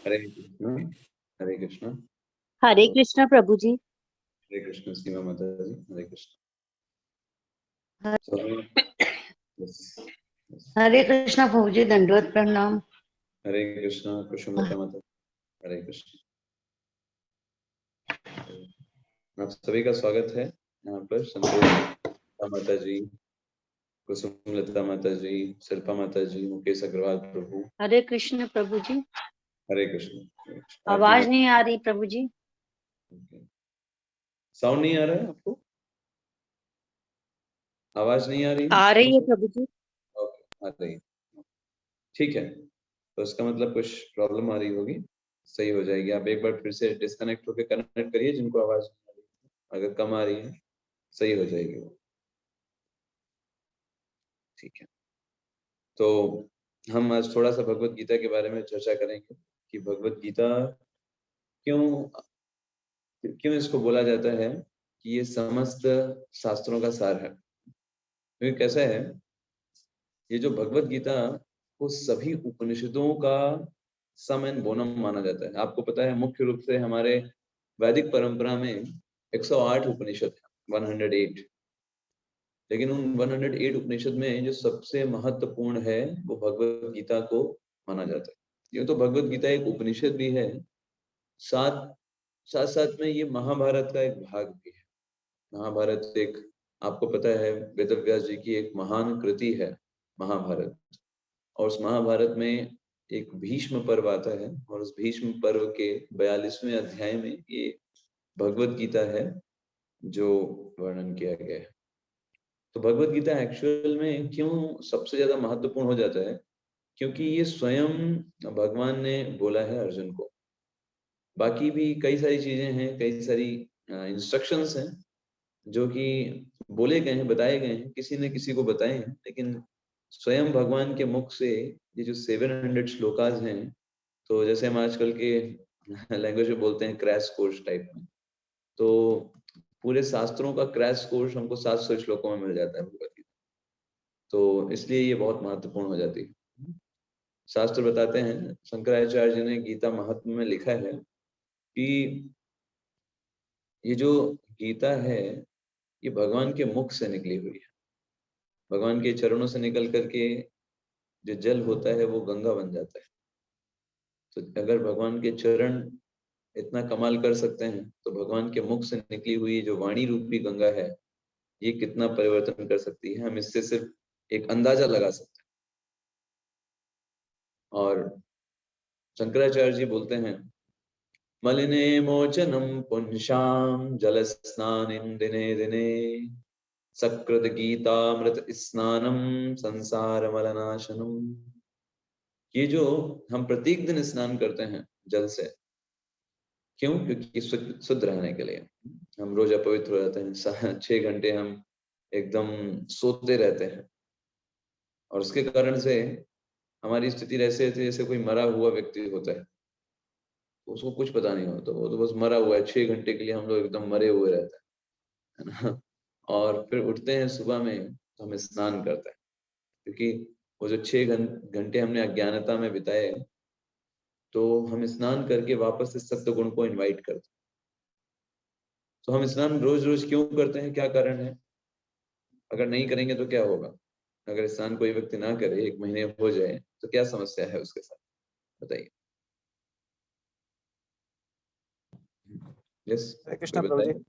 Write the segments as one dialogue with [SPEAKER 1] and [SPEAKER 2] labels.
[SPEAKER 1] हरे कृष्ण। हरे कृष्ण।
[SPEAKER 2] हरे कृष्ण प्रभु जी।
[SPEAKER 1] हरे कृष्ण सीमा माता जी। हरे कृष्ण।
[SPEAKER 2] हरे
[SPEAKER 1] So, yes, yes.
[SPEAKER 2] Krishna प्रभु जी, दंडवत प्रणाम।
[SPEAKER 1] हरे कृष्ण कुसुमलता माता। हरे कृष्ण। आप सभी का स्वागत है यहाँ पर। संतोष माता जी, कुसुमलता माता जी, शिल्पा माता जी, मुकेश अग्रवाल प्रभु।
[SPEAKER 2] हरे कृष्ण प्रभु जी।
[SPEAKER 1] हरे कृष्ण।
[SPEAKER 2] आवाज नहीं आ रही प्रभु जी।
[SPEAKER 1] साउंड नहीं आ रहा है आपको? आवाज नहीं आ रही?
[SPEAKER 2] आ रही है प्रभु जी।
[SPEAKER 1] ओके, आ रही है। ठीक है, तो इसका मतलब कुछ प्रॉब्लम आ रही होगी, सही हो जाएगी। आप एक बार फिर से डिस्कनेक्ट होकर कनेक्ट करिए जिनको आवाज नहीं आ रही है। अगर कम आ रही है सही हो जाएगी वो। ठीक है, तो हम आज थोड़ा सा भगवत गीता के बारे में चर्चा करेंगे कि भगवत गीता क्यों क्यों इसको बोला जाता है कि ये समस्त शास्त्रों का सार है। क्योंकि कैसा है, ये जो भगवत गीता वो सभी उपनिषदों का सम एंड बोनम माना जाता है। आपको पता है मुख्य रूप से हमारे वैदिक परंपरा में 108 उपनिषद है, 108। लेकिन उन 108 उपनिषद में जो सबसे महत्वपूर्ण है वो भगवत गीता को माना जाता है। ये तो भगवत गीता एक उपनिषद भी है, साथ साथ साथ में ये महाभारत का एक भाग भी है। महाभारत एक, आपको पता है, वेद व्यास जी की एक महान कृति है महाभारत। और उस महाभारत में एक भीष्म पर्व आता है और उस भीष्म पर्व के 42वें अध्याय में ये भगवत गीता है जो वर्णन किया गया है। तो भगवत गीता एक्चुअल में क्यों सबसे ज्यादा महत्वपूर्ण हो जाता है, क्योंकि ये स्वयं भगवान ने बोला है अर्जुन को। बाकी भी कई सारी चीजें हैं, कई सारी इंस्ट्रक्शंस हैं जो कि बोले गए हैं, बताए गए हैं, किसी ने किसी को बताए हैं, लेकिन स्वयं भगवान के मुख से ये जो 700 श्लोकाज हैं, तो जैसे हम आजकल के लैंग्वेज में बोलते हैं क्रैश कोर्स टाइप में, तो पूरे शास्त्रों का क्रैश कोर्स हमको 700 श्लोकों में मिल जाता है भगवत गीता। तो इसलिए ये बहुत महत्वपूर्ण हो जाती है। शास्त्र बताते हैं, शंकराचार्य जी ने गीता महात्म्य में लिखा है कि ये जो गीता है ये भगवान के मुख से निकली हुई है। भगवान के चरणों से निकल करके जो जल होता है वो गंगा बन जाता है। तो अगर भगवान के चरण इतना कमाल कर सकते हैं, तो भगवान के मुख से निकली हुई जो वाणी रूपी गंगा है ये कितना परिवर्तन कर सकती है, हम इससे सिर्फ एक अंदाजा लगा सकते हैं। और शंकराचार्य जी बोलते हैं, मलिने मोचनम पुंसाम जल स्नानिम दिने दिने सकृत गीतामृत स्नानम संसार मलनाशनम। ये जो हम प्रत्येक दिन स्नान करते हैं जल से, क्यों? क्योंकि शुद्ध रहने के लिए। हम रोज अपवित्र हो जाते हैं, 6 घंटे हम एकदम सोते रहते हैं, और उसके कारण से हमारी स्थिति ऐसे होती है जैसे कोई मरा हुआ व्यक्ति होता है, तो उसको कुछ पता नहीं होता, वो तो बस मरा हुआ है। 6 घंटे के लिए हम लोग एकदम मरे हुए रहते हैं, है ना। और फिर उठते हैं सुबह में तो हम स्नान करते हैं, क्योंकि वो जो 6 घंटे हमने अज्ञानता में बिताए, तो हम स्नान करके वापस से सत्य गुण को इनवाइट करते हैं। तो हम स्नान रोज रोज क्यों करते हैं, क्या कारण है? अगर नहीं करेंगे तो क्या होगा? अगर स्नान कोई व्यक्ति ना करे, 1 महीने हो जाए, तो क्या समस्या है उसके साथ, बताइए। यस,
[SPEAKER 3] हरे
[SPEAKER 1] कोई
[SPEAKER 3] कृष्ण प्रभु जी।
[SPEAKER 1] बताए?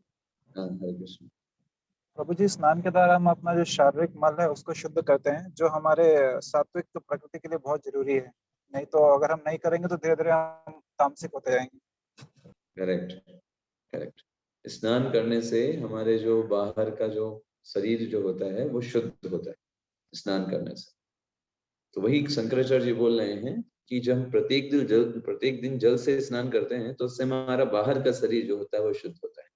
[SPEAKER 1] हाँ, हरे कृष्ण।
[SPEAKER 3] प्रभु जी, स्नान के द्वारा हम अपना जो शारीरिक मल है उसको शुद्ध करते हैं, जो हमारे सात्विक प्रकृति के लिए बहुत जरूरी है। नहीं तो अगर हम नहीं करेंगे तो धीरे धीरे हम तामसिक होते जाएंगे।
[SPEAKER 1] Correct, correct. स्नान करने से हमारे जो बाहर का जो शरीर जो होता है वो शुद्ध होता है स्नान करने से। तो वही शंकराचार्य जी बोल रहे हैं कि जब हम प्रत्येक दिन जल से स्नान करते हैं तो उससे हमारा बाहर का शरीर जो होता है वो शुद्ध होता है।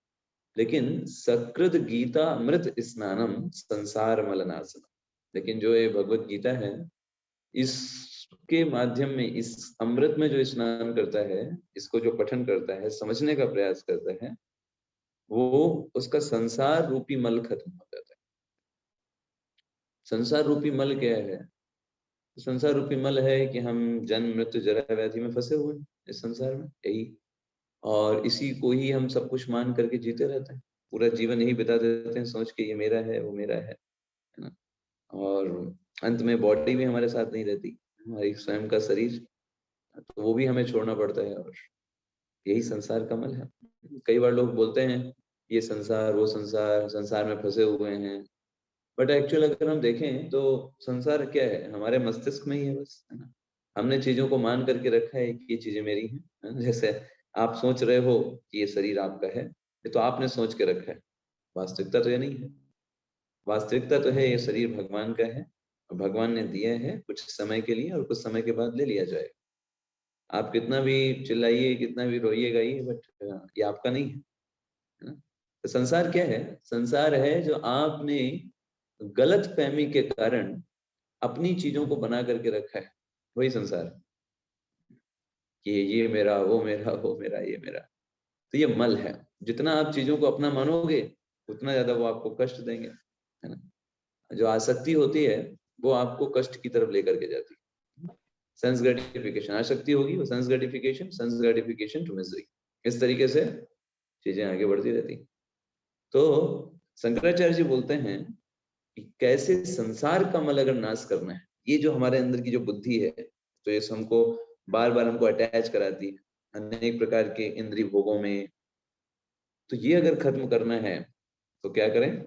[SPEAKER 1] लेकिन सकृत गीता अमृत स्नानम संसार मलनाशनम, लेकिन जो ये भगवत गीता है, इसके माध्यम में, इस अमृत में जो स्नान करता है, इसको जो पठन करता है, समझने का प्रयास करता है, वो उसका संसार रूपी मल खत्म हो जाता है। संसार रूपी मल क्या है? संसार रूपी मल है कि हम जन्म मृत्यु जरा व्याधि में फंसे हुए हैं। इस संसार में, यही, और इसी को ही हम सब कुछ मान करके जीते रहते हैं, पूरा जीवन यही बिता देते हैं सोच के ये मेरा है वो मेरा है ना। और अंत में बॉडी भी हमारे साथ नहीं रहती, हमारी स्वयं का शरीर, तो वो भी हमें छोड़ना पड़ता है, और यही संसार का मल है। कई बार लोग बोलते हैं ये संसार वो संसार, संसार में फंसे हुए हैं, बट एक्चुअल अगर हम देखें तो संसार क्या है, हमारे मस्तिष्क में ही है बस, है ना। हमने चीजों को मान करके रखा है कि ये चीजें मेरी हैं, है ना? जैसे आप सोच रहे हो कि ये शरीर आपका है, ये तो आपने सोच के रखा है, वास्तविकता तो ये नहीं है। वास्तविकता तो है ये शरीर भगवान का है, और भगवान ने दिया है कुछ समय के लिए, और कुछ समय के बाद ले लिया जाएगा। आप कितना भी चिल्लाइए, कितना भी रोइएगा ये, बट ये आपका नहीं है, है ना। तो संसार क्या है, संसार है जो आपने गलत फहमी के कारण अपनी चीजों को बना करके रखा है, वही संसार है कि ये मेरा वो मेरा वो मेरा ये मेरा। तो ये मल है, जितना आप चीजों को अपना मानोगे उतना ज्यादा वो आपको कष्ट देंगे, है ना। जो आसक्ति होती है वो आपको कष्ट की तरफ लेकर के जाती है। सेंस ग्रेटिफिकेशन, आसक्ति होगी वो सेंस ग्रेटिफिकेशन टू मिजरी, इस तरीके से चीजें आगे बढ़ती रहती। तो शंकराचार्य जी बोलते हैं कि कैसे संसार का मल अगर नाश करना है, ये जो हमारे अंदर की जो बुद्धि है, तो ये हमको बार बार हमको अटैच कराती है अनेक प्रकार के इंद्रिय भोगों में, तो ये अगर खत्म करना है तो क्या करें,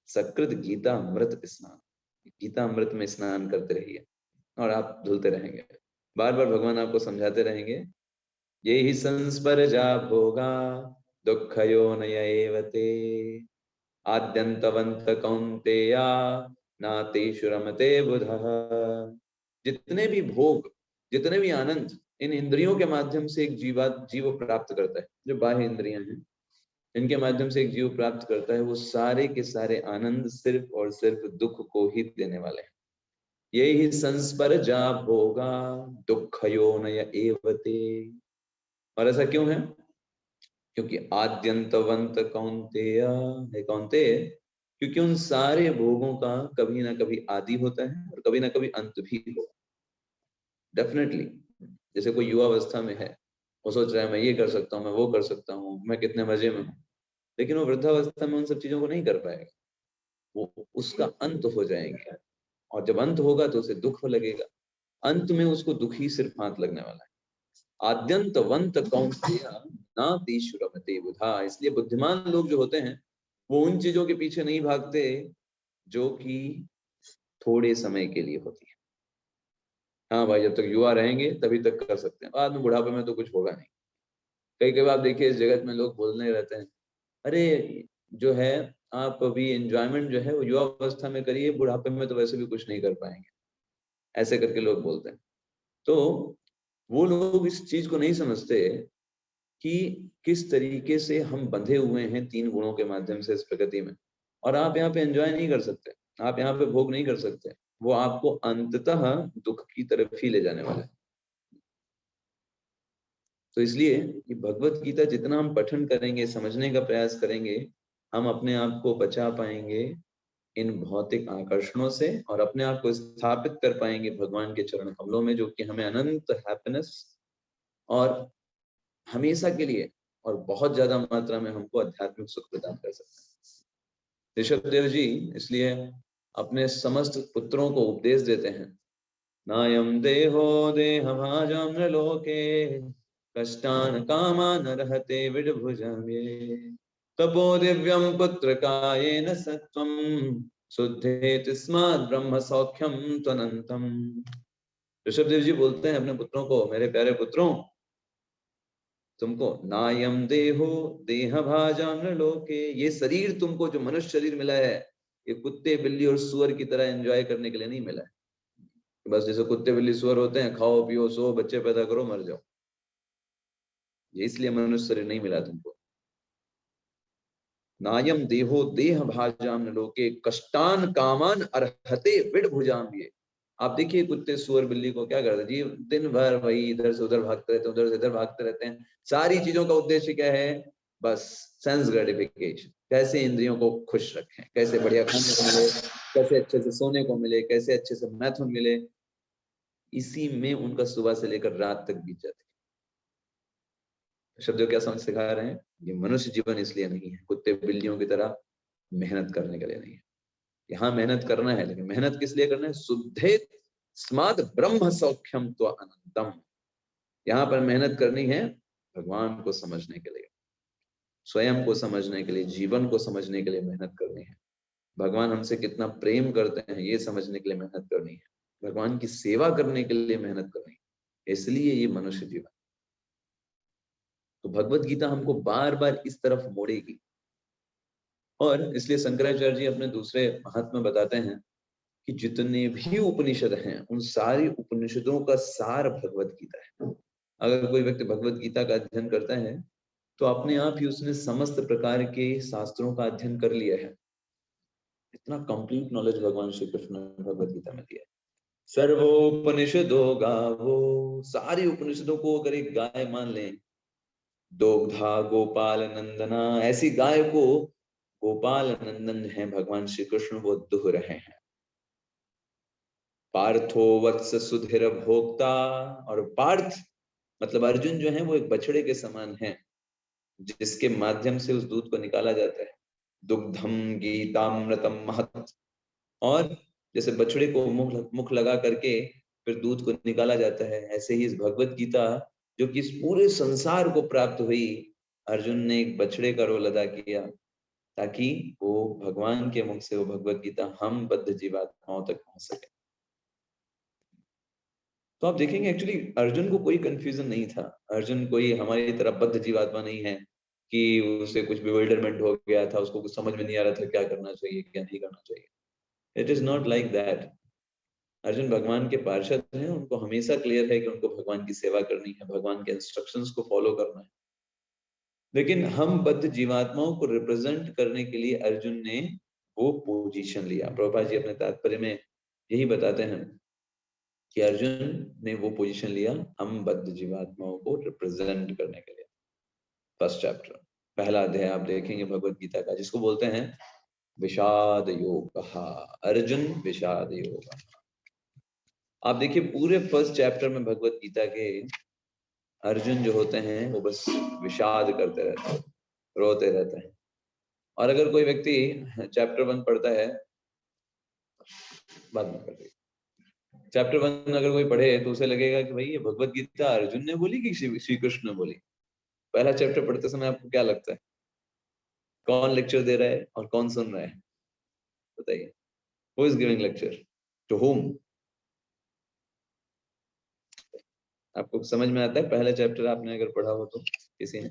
[SPEAKER 1] सकृत गीता अमृत स्नान, गीता अमृत में स्नान करते रहिए और आप धुलते रहेंगे, बार बार भगवान आपको समझाते रहेंगे। ये ही संस्पर्शा भोगा दुःखयो नयैवते आद्यंतवंत कौन्तेया नातेषु रमते बुधः। जितने भी भोग, जितने भी आनंद इन इंद्रियों के माध्यम से एक जीव प्राप्त करता है, जो बाह्य इंद्रियां हैं इनके माध्यम से एक जीव प्राप्त करता है, वो सारे के सारे आनंद सिर्फ और सिर्फ दुख को ही देने वाले हैं। यही संस्पर्शा भोगा दुःखयो नय एवते। और ऐसा क्यों है, क्योंकि आद्यंतवंत कौन्तेय है कौन्तेय, क्योंकि उन सारे भोगों का कभी ना कभी आदि होता है और कभी ना कभी अंत भी होगा। डेफिनेटली, जैसे कोई युवा अवस्था में है, वो सोच रहा है मैं ये कर सकता हूँ, मैं वो कर सकता हूँ, मैं कितने मजे में हूँ, लेकिन वो वृद्धावस्था में उन सब चीजों को नहीं कर पाएगा, वो उसका अंत हो जाएंगे, और जब अंत होगा तो उसे दुख लगेगा, अंत में उसको दुख ही सिर्फ हाथ लगने वाला है। आद्यंतवंत कौन्तेय नातीषु रमते बुधा। इसलिए बुद्धिमान लोग जो होते हैं वो उन चीजों के पीछे नहीं भागते जो कि थोड़े समय के लिए होती है। हाँ भाई, जब तक युवा रहेंगे तभी तक कर सकते हैं, बाद में बुढ़ापे में तो कुछ होगा नहीं। कई कई बार आप देखिए इस जगत में लोग बोलने रहते हैं, अरे जो है आप अभी एंजॉयमेंट जो है वो युवा अवस्था में करिए, बुढ़ापे में तो वैसे भी कुछ नहीं कर पाएंगे, ऐसे करके लोग बोलते हैं। तो वो लोग इस चीज को नहीं समझते कि किस तरीके से हम बंधे हुए हैं तीन गुणों के माध्यम से इस प्रकृति में, और आप यहाँ पे एंजॉय नहीं कर सकते, आप यहाँ पे भोग नहीं कर सकते, वो आपको अंततः दुख की तरफ ही ले जाने वाला है। तो इसलिए कि भगवत गीता जितना हम पठन करेंगे, समझने का प्रयास करेंगे, हम अपने आप को बचा पाएंगे इन भौतिक आकर्षणों से, और अपने आप को स्थापित कर पाएंगे भगवान के चरण कमलों में, जो कि हमें अनंत हैप्पीनेस और हमेशा के लिए और बहुत ज्यादा मात्रा में हमको आध्यात्मिक सुख प्रदान कर सकते हैं। ऋषभदेव जी इसलिए अपने समस्त पुत्रों को उपदेश देते हैं, नायम देहो देह भाजम लोके कष्टान कामान रहते विडभुजमे तपो दिव्यम पुत्र कायेन सत्वम शुद्धे तस्मात् ब्रह्म सौख्यम त्वनंतम। ऋषभदेव जी बोलते हैं अपने पुत्रों को, मेरे प्यारे पुत्रों, तुमको नायम देहो देह भाजाम लोके, ये शरीर तुमको जो मनुष्य शरीर मिला है, ये कुत्ते बिल्ली और सुअर की तरह एंजॉय करने के लिए नहीं मिला है। बस जैसे कुत्ते बिल्ली सुअर होते हैं, खाओ पियो सो बच्चे पैदा करो मर जाओ, ये इसलिए मनुष्य शरीर नहीं मिला तुमको। नायम देहो देह भाजाम लोके कष्टान कामान अर्हते विड भुजाम। ये आप देखिए कुत्ते सुअर बिल्ली को क्या करते हैं जी, दिन भर वही इधर से उधर भागते रहते हैं, उधर से इधर भागते रहते हैं। सारी चीजों का उद्देश्य क्या है, बस सेंस ग्रेटिफिकेशन, कैसे इंद्रियों को खुश रखें, कैसे बढ़िया खाने को मिले, कैसे अच्छे से सोने को मिले, कैसे अच्छे से मैथुन मिले, इसी में उनका सुबह से लेकर रात तक बीत जाती है। शब्दों क्या समझ सिखा रहे हैं, ये मनुष्य जीवन इसलिए नहीं है कुत्ते बिल्लियों की तरह मेहनत करने के लिए नहीं है। यहाँ मेहनत करना है, लेकिन मेहनत किस लिए करना है, शुद्धे स्माद ब्रह्म सौख्यम तो अनंतम। यहाँ पर मेहनत करनी है भगवान को समझने के लिए, स्वयं को समझने के लिए, जीवन को समझने के लिए मेहनत करनी है। भगवान हमसे कितना प्रेम करते हैं ये समझने के लिए मेहनत करनी है, भगवान की सेवा करने के लिए मेहनत करनी है, इसलिए ये मनुष्य जीवन। तो भगवत गीता हमको बार बार इस तरफ मोड़ेगी, और इसलिए शंकराचार्य जी अपने दूसरे महात्मा बताते हैं कि जितने भी उपनिषद हैं उन सारी उपनिषदों का सार भगवत गीता है। अगर कोई व्यक्ति भगवत गीता का अध्ययन करता है तो अपने आप ही उसने समस्त प्रकार के शास्त्रों का अध्ययन कर लिया है। इतना कंप्लीट नॉलेज भगवान श्री कृष्ण ने भगवत गीता में दिया है। सर्वोपनिषदो गावो, सारी उपनिषदों को अगर एक गाय मान लें, दोग्धा गोपाल नंदना, ऐसी गाय को गोपाल नंदन है भगवान श्री कृष्ण वो दुह रहे हैं। पार्थो वत्स सुधीर भोक्ता, और पार्थ मतलब अर्जुन जो है वो एक बछड़े के समान है जिसके माध्यम से उस दूध को निकाला जाता है। दुग्धम गीतामृतम महत, और जैसे बछड़े को मुख लगा करके फिर दूध को निकाला जाता है, ऐसे ही इस भगवत गीता जो कि इस पूरे संसार को प्राप्त हुई, अर्जुन ने एक बछड़े का रोल अदा किया ताकि वो भगवान के मुख से वो भगवत गीता हम बद्ध जीवात्माओं तक पहुंच सके। तो आप देखेंगे एक्चुअली अर्जुन को कोई कंफ्यूजन नहीं था, अर्जुन कोई हमारी तरह बद्ध जीवात्मा नहीं है कि उसे कुछ बिविल्डरमेंट हो गया था, उसको कुछ समझ में नहीं आ रहा था क्या करना चाहिए क्या नहीं करना चाहिए। It is not like that. Arjun भगवान के पार्षद हैं, उनको हमेशा क्लियर है कि उनको भगवान की सेवा करनी है, भगवान के इंस्ट्रक्शंस को फॉलो करना है। लेकिन हम बद्ध जीवात्माओं को रिप्रेजेंट करने के लिए अर्जुन ने वो पोजीशन लिया। प्रभुपाद जी अपने तात्पर्य में यही बताते हैं कि अर्जुन ने वो पोजीशन लिया हम बद्ध जीवात्माओं को रिप्रेजेंट करने के लिए। फर्स्ट चैप्टर पहला अध्याय आप देखेंगे भगवत गीता का, जिसको बोलते हैं विषाद योग, अर्जुन विषाद योग। आप देखिए पूरे फर्स्ट चैप्टर में भगवत गीता के अर्जुन जो होते हैं वो बस विषाद करते रहते हैं, रोते रहते हैं। और अगर कोई व्यक्ति चैप्टर 1 पढ़ता है, बाद में पढ़ेगा, चैप्टर 1 अगर कोई पढ़े तो उसे लगेगा कि भाई ये भगवत गीता अर्जुन ने बोली कि श्री कृष्ण ने बोली। पहला चैप्टर पढ़ते समय आपको क्या लगता है, कौन लेक्चर दे रहा है और कौन सुन रहा है, बताइए। Who is giving lecture to whom? आपको समझ में आता है पहला चैप्टर आपने अगर पढ़ा हो तो किसी ने?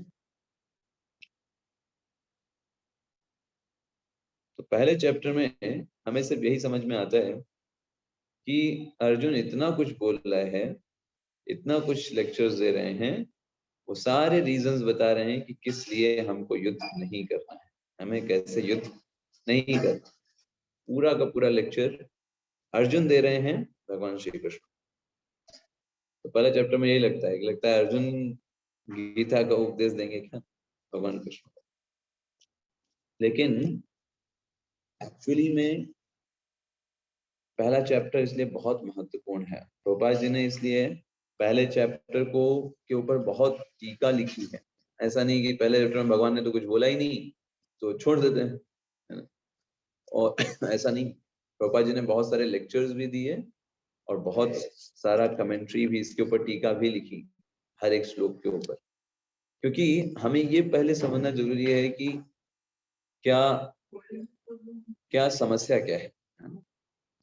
[SPEAKER 1] तो पहले चैप्टर में हमें सिर्फ यही समझ में आता है कि अर्जुन इतना कुछ बोल रहा है, इतना कुछ लेक्चर्स दे रहे हैं, वो सारे रीजंस बता रहे हैं कि किस लिए हमको युद्ध नहीं करना है, हमें कैसे युद्ध नहीं करना। पूरा का पूरा लेक्चर अर्जुन दे रहे हैं भगवान श्री कृष्ण। तो पहले चैप्टर में यही लगता है अर्जुन गीता का उपदेश देंगे क्या भगवान कृष्ण को। लेकिन एक्चुअली में पहला चैप्टर इसलिए बहुत महत्वपूर्ण है। प्रभुपाद जी ने इसलिए पहले चैप्टर को के ऊपर बहुत टीका लिखी है। ऐसा नहीं कि पहले चैप्टर में भगवान ने तो कुछ बोला ही नहीं तो छोड़ देते हैं, है ना? और ऐसा नहीं, प्रभुपाद जी ने बहुत सारे लेक्चर्स भी दिए और बहुत सारा कमेंट्री भी इसके ऊपर, टीका भी लिखी हर एक श्लोक के ऊपर। क्योंकि हमें ये पहले समझना जरूरी है कि क्या समस्या क्या है।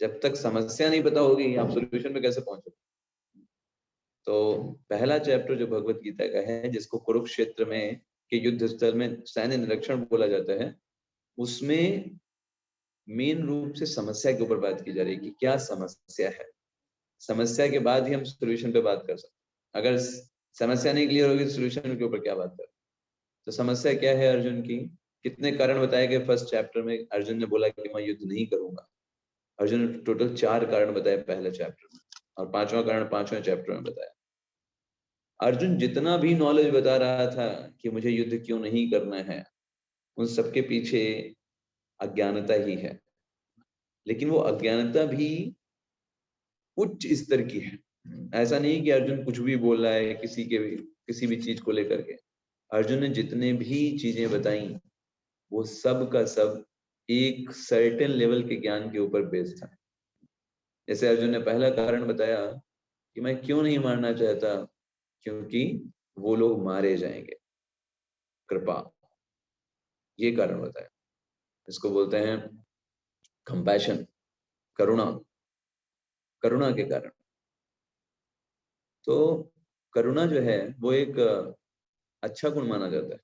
[SPEAKER 1] जब तक समस्या नहीं पता होगी आप सॉल्यूशन पे कैसे पहुंचोगे। तो पहला चैप्टर जो भगवत गीता का है, जिसको कुरुक्षेत्र में के युद्ध स्थल में सैन्य निरीक्षण बोला जाता है, उसमें मेन रूप से समस्या के ऊपर बात की जा रही है कि क्या समस्या है। समस्या के बाद ही हम सॉल्यूशन पे बात कर सकते हैं। अगर समस्या नहीं क्लियर होगी तो सॉल्यूशन के ऊपर क्या बात करें। तो समस्या क्या है अर्जुन की, कितने कारण बताए गए फर्स्ट चैप्टर में। अर्जुन ने बोला कि मैं युद्ध नहीं करूंगा। अर्जुन ने टोटल 4 कारण बताए पहले चैप्टर में, और 5वां कारण 5वें चैप्टर में बताया। अर्जुन जितना भी नॉलेज बता रहा था कि मुझे युद्ध क्यों नहीं करना है, उन सबके पीछे अज्ञानता ही है। लेकिन वो अज्ञानता भी उच्च स्तर की है। ऐसा नहीं कि अर्जुन कुछ भी बोल रहा है किसी भी चीज को लेकर के। अर्जुन ने जितने भी चीजें बताई वो सब का सब एक सर्टेन लेवल के ज्ञान के ऊपर बेस्ड था। जैसे अर्जुन ने पहला कारण बताया कि मैं क्यों नहीं मारना चाहता, क्योंकि वो लोग मारे जाएंगे, कृपा, ये कारण बताया। इसको बोलते हैं कंपैशन, करुणा, करुणा के कारण। तो करुणा जो है वो एक अच्छा गुण माना जाता है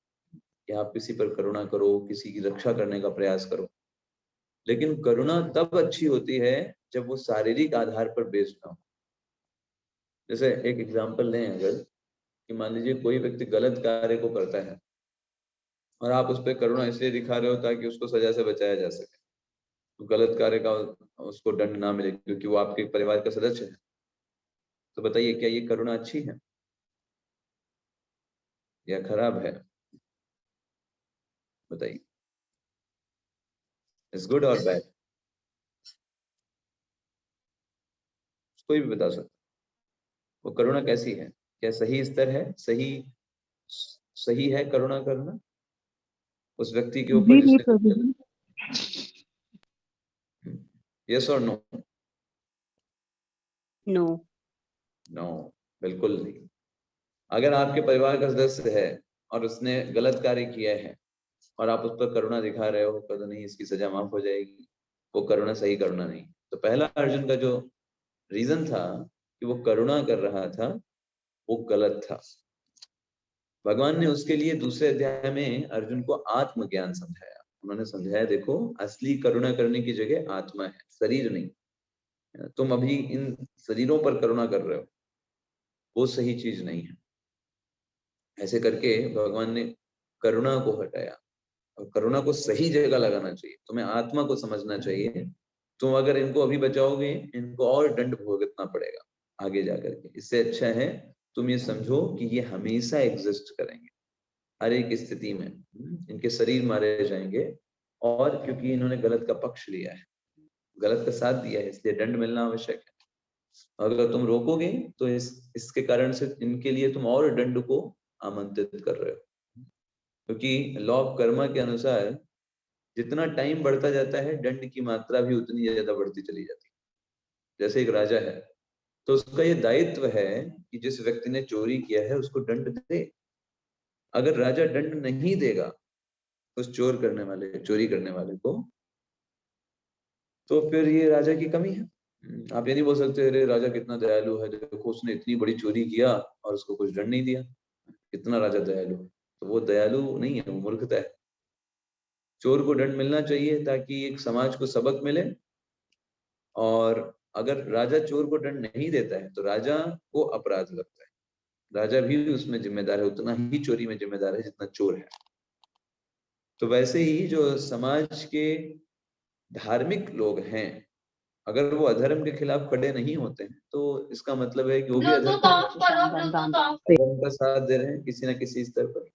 [SPEAKER 1] कि आप किसी पर करुणा करो, किसी की रक्षा करने का प्रयास करो। लेकिन करुणा तब अच्छी होती है जब वो शारीरिक आधार पर बेस्ड ना हो। जैसे एक एग्जांपल लें, अगर कि मान लीजिए कोई व्यक्ति गलत कार्य को करता है और आप उस पर करुणा इसलिए दिखा रहे हो ताकि उसको सजा से बचाया जा सके, तो गलत कार्य का उसको दंड ना मिले क्योंकि वो आपके परिवार का सदस्य है, तो बताइए क्या ये करुणा अच्छी है या खराब है? बताइए, इट्स गुड और बैड? कोई भी बता सकता। वो करुणा कैसी है? क्या सही स्तर है? सही है करुणा करना उस व्यक्ति के ऊपर
[SPEAKER 2] जी जी
[SPEAKER 1] जिसने?
[SPEAKER 2] प्रभु जी।
[SPEAKER 1] यस और नो?
[SPEAKER 2] नो।
[SPEAKER 1] नो, बिल्कुल नहीं। अगर आपके परिवार का सदस्य है और उसने गलत कार्य किया है और आप उस पर करुणा दिखा रहे हो, पता नहीं इसकी सजा माफ हो जाएगी, वो करुणा सही करुणा नहीं। तो पहला अर्जुन का जो रीजन था कि वो करुणा कर रहा था, वो गलत था। भगवान ने उसके लिए दूसरे अध्याय में अर्जुन को आत्मज्ञान समझाया। उन्होंने समझाया, देखो असली करुणा करने की जगह आत्मा है, शरीर नहीं। तुम अभी इन शरीरों पर करुणा कर रहे हो, वो सही चीज नहीं है। ऐसे करके भगवान ने करुणा को हटाया और करुणा को सही जगह लगाना चाहिए। तुम्हें आत्मा को समझना चाहिए। तुम अगर इनको अभी बचाओगे, इनको और दंड भुगतना पड़ेगा आगे जाकर के। इससे अच्छा है तुम ये समझो कि ये हमेशा एग्जिस्ट करेंगे, हर एक स्थिति में इनके शरीर मारे जाएंगे, और क्योंकि इन्होंने गलत का पक्ष लिया है, गलत का साथ दिया है, इसलिए दंड मिलना आवश्यक है। अगर तुम रोकोगे तो इसके कारण से इनके लिए तुम और दंड को आमंत्रित कर रहे हो, क्योंकि लॉ ऑफ कर्मा के अनुसार जितना टाइम बढ़ता जाता है दंड की मात्रा भी उतनी ज्यादा बढ़ती चली जाती है। जैसे एक राजा है तो उसका ये दायित्व है कि जिस व्यक्ति ने चोरी किया है उसको दंड दे। अगर राजा दंड नहीं देगा उस चोरी करने वाले को, तो फिर ये राजा की कमी है। आप ये नहीं बोल सकते अरे राजा कितना दयालु है, देखो उसने इतनी बड़ी चोरी किया और उसको कुछ दंड नहीं दिया, कितना राजा दयालु है। तो वो दयालु नहीं है, वो मूर्खता है। चोर को दंड मिलना चाहिए ताकि एक समाज को सबक मिले। और अगर राजा चोर को दंड नहीं देता है तो राजा को अपराध लगता है, राजा भी उसमें जिम्मेदार है, उतना ही चोरी में जिम्मेदार है जितना चोर है। तो वैसे ही जो समाज के धार्मिक लोग हैं, अगर वो अधर्म के खिलाफ खड़े नहीं होते हैं तो इसका मतलब है कि वो भी अधर्म का साथ दे रहे हैं किसी न किसी स्तर पर।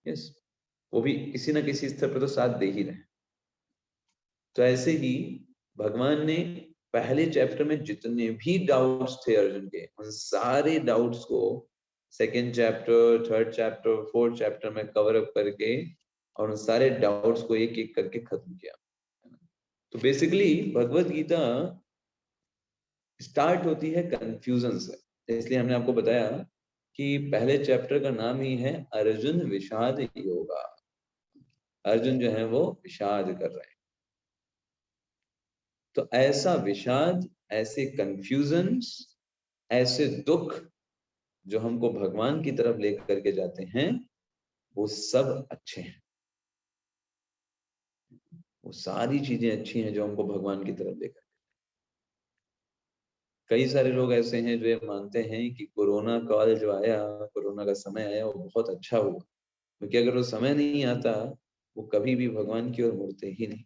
[SPEAKER 1] यस, वो भी किसी न किसी स्तर पर तो साथ दे ही रहे हैं। तो ऐसे ही भगवान ने पहले चैप्टर में जितने भी डाउट्स थे अर्जुन के, उन सारे डाउट्स को second chapter, third chapter, fourth chapter में कवर अप करके और उन सारे डाउट्स को एक एक करके खत्म किया। तो बेसिकली भगवत गीता स्टार्ट होती है कंफ्यूजन से। इसलिए हमने आपको बताया कि पहले चैप्टर का नाम ही है अर्जुन विषाद योगा। अर्जुन जो है वो विषाद कर रहे हैं। तो ऐसा विषाद, ऐसे कंफ्यूजन्स, ऐसे दुख जो हमको भगवान की तरफ लेकर के जाते हैं, वो सब अच्छे हैं। वो सारी चीजें अच्छी हैं जो हमको भगवान की तरफ लेकर। कई सारे लोग ऐसे हैं जो ये मानते हैं कि कोरोना काल जो आया, कोरोना का समय आया, वो बहुत अच्छा हुआ, क्योंकि अगर वो समय नहीं आता वो कभी भी भगवान की ओर मुड़ते ही नहीं।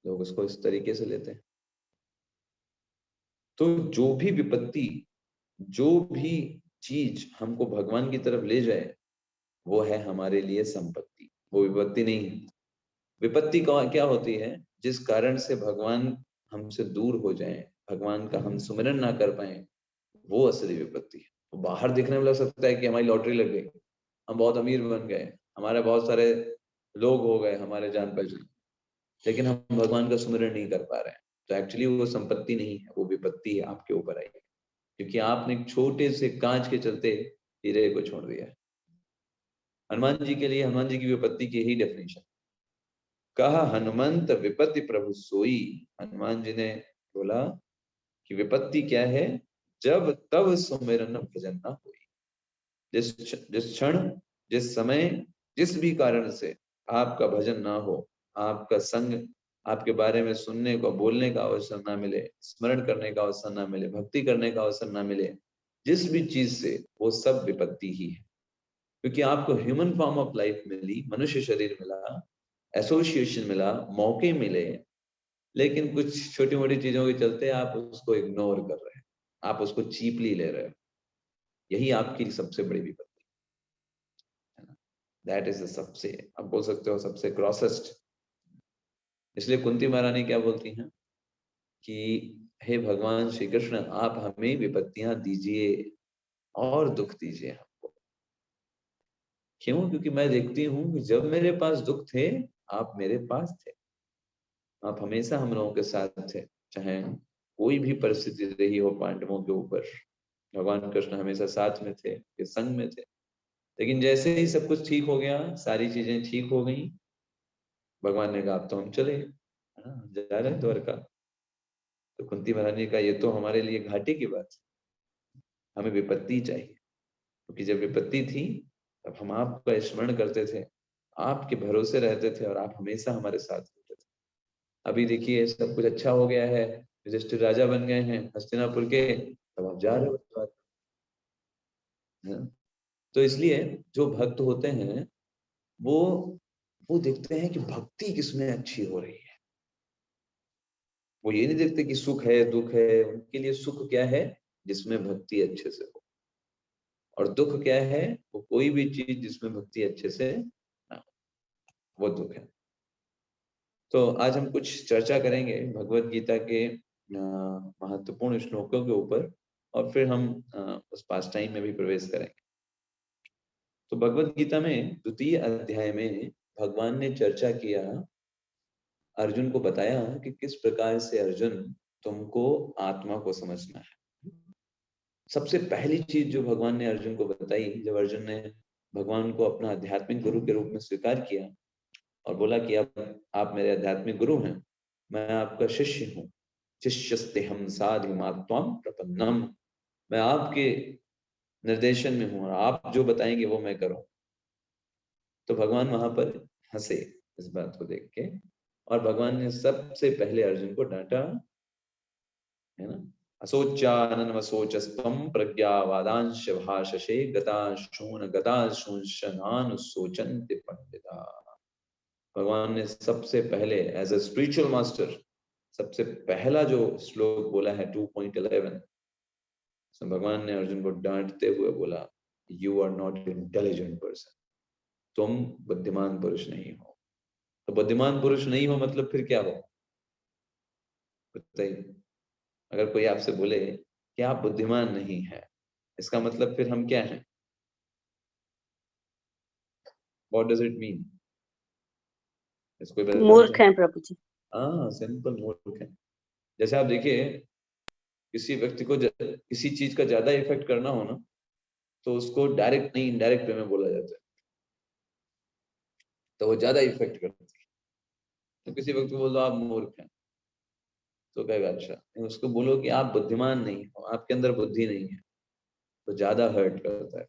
[SPEAKER 1] लोग उसको इस तरीके से लेते हैं। तो जो भी विपत्ति, जो भी चीज हमको भगवान की तरफ ले जाए, वो है हमारे लिए संपत्ति, वो विपत्ति नहीं है। विपत्ति क्या होती है? जिस कारण से भगवान हमसे दूर हो जाए, भगवान का हम सुमिरन ना कर पाए, वो असली विपत्ति है। तो बाहर दिखने में लग सकता है कि हमारी लॉटरी लग गई, हम बहुत अमीर बन गए, हमारे बहुत सारे लोग हो गए, हमारे जान पहचान, लेकिन हम भगवान का सुमिरन नहीं कर पा रहे हैं। तो एक्चुअली वो संपत्ति नहीं है, वो विपत्ति है आपके ऊपर आई है, क्योंकि आपने एक छोटे से कांच के चलते हीरे को छोड़ दिया है। हनुमान जी के लिए हनुमान जी की विपत्ति की यही डेफिनेशन, कहा हनुमंत विपत्ति प्रभु सोई। हनुमान जी ने बोला कि विपत्ति क्या है, जब तब सुमिरन भजन न हुई। जिस क्षण, जिस समय, जिस भी कारण से आपका भजन ना हो, आपका संग, आपके बारे में सुनने को, बोलने का अवसर ना मिले, स्मरण करने का अवसर ना मिले, भक्ति करने का अवसर ना मिले, जिस भी चीज से, वो सब विपत्ति ही है। क्योंकि आपको ह्यूमन फॉर्म ऑफ लाइफ मिली, मनुष्य शरीर मिला, एसोसिएशन मिला, मौके मिले, लेकिन कुछ छोटी मोटी चीजों के चलते आप उसको इग्नोर कर रहे हैं, आप उसको चीपली ले रहे हो। यही आपकी सबसे बड़ी विपत्ति है ना। दैट इज सबसे, आप बोल सकते हो सबसे ग्रॉसेस्ट। इसलिए कुंती महारानी क्या बोलती हैं कि हे भगवान श्री कृष्ण, आप हमें विपत्तियां दीजिए और दुख दीजिए हमको। क्यों? क्योंकि मैं देखती हूँ कि जब मेरे पास दुख थे, आप मेरे पास थे, आप हमेशा हम लोगों के साथ थे, चाहे कोई भी परिस्थिति रही हो पांडवों के ऊपर, भगवान कृष्ण हमेशा साथ में थे, के संग में थे। लेकिन जैसे ही सब कुछ ठीक हो गया, सारी चीजें ठीक हो गई, भगवान ने कहा अब तो हम चले, जा रहे हैं द्वारका। तो कुंती महारानी का ये तो हमारे लिए घाटे की बात है, हमें विपत्ति चाहिए, क्योंकि जब विपत्ति थी तब हम आपका स्मरण करते थे, आपके भरोसे रहते थे, और आप हमेशा हमारे साथ होते थे। अभी देखिए सब कुछ अच्छा हो गया है, युधिष्ठिर राजा बन गए हैं हस्तिनापुर के, तब आप जा रहे हो द्वारका। तो इसलिए जो भक्त होते हैं वो देखते हैं कि भक्ति किसमें अच्छी हो रही है। वो ये नहीं देखते कि सुख है दुख है, उनके लिए सुख क्या है, जिसमें भक्ति अच्छे से हो, और दुख क्या है, वो कोई भी चीज जिसमें भक्ति अच्छे से ना हो, वो दुख है। तो आज हम कुछ चर्चा करेंगे भगवत गीता के महत्वपूर्ण श्लोकों के ऊपर, और फिर हम उस पास टाइम में भी प्रवेश करेंगे। तो भगवत गीता में द्वितीय अध्याय में भगवान ने चर्चा किया, अर्जुन को बताया कि किस प्रकार से अर्जुन तुमको आत्मा को समझना है। सबसे पहली चीज जो भगवान ने अर्जुन को बताई, जब अर्जुन ने भगवान को अपना आध्यात्मिक गुरु के रूप में स्वीकार किया और बोला कि अब आप मेरे आध्यात्मिक गुरु हैं, मैं आपका शिष्य हूँ, शिष्यस्तेहं साधिमात्वाम प्रपन्नम, मैं आपके निर्देशन में हूँ और आप जो बताएंगे वो मैं करूँ। तो भगवान वहां पर हंसे इस बात को देख के, और भगवान ने सबसे पहले अर्जुन को डांटा, है ना, असोचाननवसोचस्त्वं प्रज्ञावादांश भाषसे गताशून्शनानुशोचन्ति पंडिता। भगवान ने सबसे पहले एज अ स्पिरिचुअल मास्टर सबसे पहला जो श्लोक बोला है 2.11, तो भगवान ने अर्जुन को डांटते हुए बोला, you are not intelligent person, तुम बुद्धिमान पुरुष नहीं हो। तो बुद्धिमान पुरुष नहीं हो मतलब फिर क्या हो बताइए? अगर कोई आपसे बोले कि आप बुद्धिमान नहीं है, इसका मतलब फिर हम क्या हैं? What does it mean? इसको
[SPEAKER 2] मूर्ख हैं प्रभु जी।
[SPEAKER 1] हाँ, सिंपल मूर्ख है। जैसे आप देखिए, किसी व्यक्ति को किसी चीज का ज्यादा इफेक्ट करना हो ना, तो उसको डायरेक्ट नहीं इनडायरेक्ट वे में बोला जाता है, तो वो ज्यादा इफेक्ट करता है। तो किसी व्यक्ति को बोल दो आप मूर्ख हैं, तो कहेगा अच्छा। उसको बोलो कि आप बुद्धिमान नहीं हो, आपके अंदर बुद्धि नहीं है, तो ज्यादा हर्ट करता है।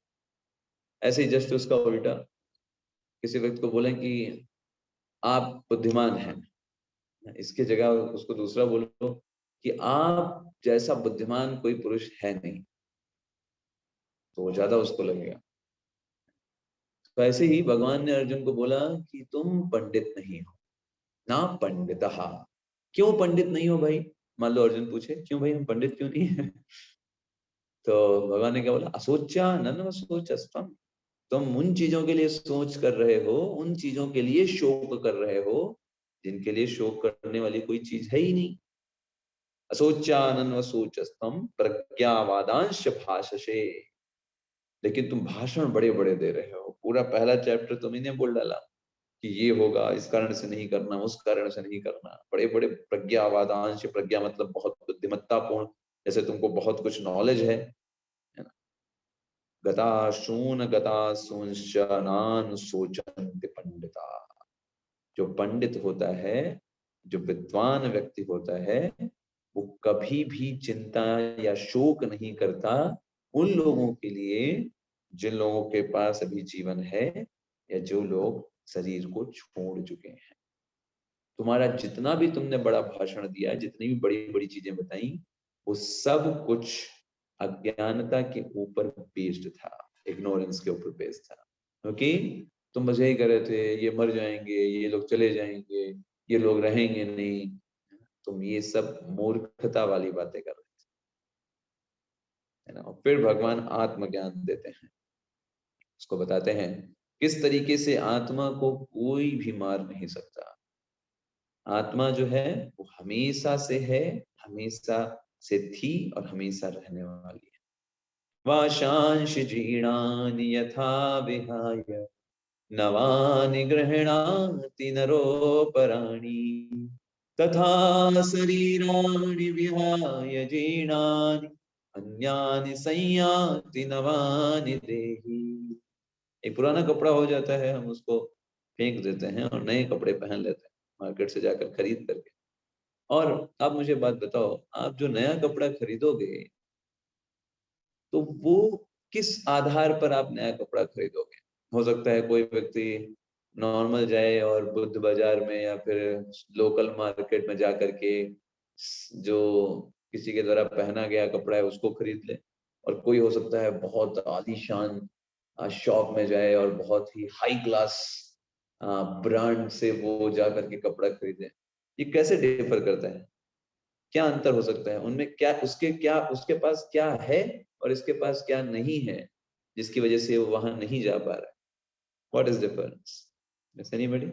[SPEAKER 1] ऐसे ही जस्ट उसका उल्टा, किसी व्यक्ति को बोले कि आप बुद्धिमान हैं, इसके जगह उसको दूसरा बोलो कि आप जैसा बुद्धिमान कोई पुरुष है नहीं, तो वो ज्यादा उसको लगेगा। तो ऐसे ही भगवान ने अर्जुन को बोला कि तुम पंडित नहीं हो, ना पंडितः। क्यों पंडित नहीं हो भाई? मान लो अर्जुन पूछे क्यों भाई हम पंडित क्यों नहीं है? तो भगवान ने क्या बोला, असोचा नन सोचस्तम, तुम उन चीजों के लिए सोच कर रहे हो, उन चीजों के लिए शोक कर रहे हो जिनके लिए शोक करने वाली कोई चीज है ही नहीं। असोचानन्वसोचस्तम प्रज्ञावादांश भाषसे, लेकिन तुम भाषण बड़े बड़े दे रहे हो। पूरा पहला चैप्टर तुम्ही ने बोल डाला कि ये होगा, इस कारण से नहीं करना, उस कारण से नहीं करना। बड़े बड़े प्रज्ञावादांश, प्रज्ञा मतलब बहुत बुद्धिमत्तापूर्ण, जैसे तुमको बहुत कुछ नॉलेज है ना। गतासून गतासूंश्च नान सोचन्ति पंडिता। जो पंडित होता है, जो विद्वान व्यक्ति होता है, वो कभी भी चिंता या शोक नहीं करता उन लोगों के लिए जिन लोगों के पास अभी जीवन है या जो लोग शरीर को छोड़ चुके हैं। तुम्हारा जितना भी तुमने बड़ा भाषण दिया, जितनी भी बड़ी बड़ी चीजें बताई, वो सब कुछ अज्ञानता के ऊपर बेस्ड था, इग्नोरेंस के ऊपर बेस्ड था। क्योंकि तुम मजे ही कर रहे थे, ये मर जाएंगे, ये लोग चले जाएंगे, ये लोग रहेंगे नहीं। तुम ये सब मूर्खता वाली बातें कर रहे थे, है ना। और फिर भगवान आत्मज्ञान देते हैं, उसको बताते हैं किस तरीके से आत्मा को कोई भी मार नहीं सकता। आत्मा जो है वो हमेशा से है, हमेशा से थी और हमेशा रहने वाली है। वाशांश जीर्णानि यथा विहाय नवानि गृह्णाति नरोपराणि तथा शरीराणि विहाय जीर्णानि अन्यानि संयाति नवानि देहि। एक पुराना कपड़ा हो जाता है, हम उसको फेंक देते हैं और नए कपड़े पहन लेते हैं मार्केट से जाकर खरीद करके। और आप मुझे बात बताओ, आप जो नया कपड़ा खरीदोगे तो वो किस आधार पर आप नया कपड़ा खरीदोगे? हो सकता है कोई व्यक्ति नॉर्मल जाए और बुद्ध बाजार में या फिर लोकल मार्केट में जा करके जो किसी के द्वारा पहना गया कपड़ा है उसको खरीद ले, और कोई हो सकता है बहुत आलीशान शॉप में जाए और बहुत ही हाई क्लास ब्रांड से वो जा करके कपड़ा खरीदे। ये कैसे डिफर करता है? क्या अंतर हो सकता है उनमें? उसके पास क्या है और इसके पास क्या नहीं है, जिसकी वजह से वो वहां नहीं जा पा रहा है? What is difference? एनीबॉडी?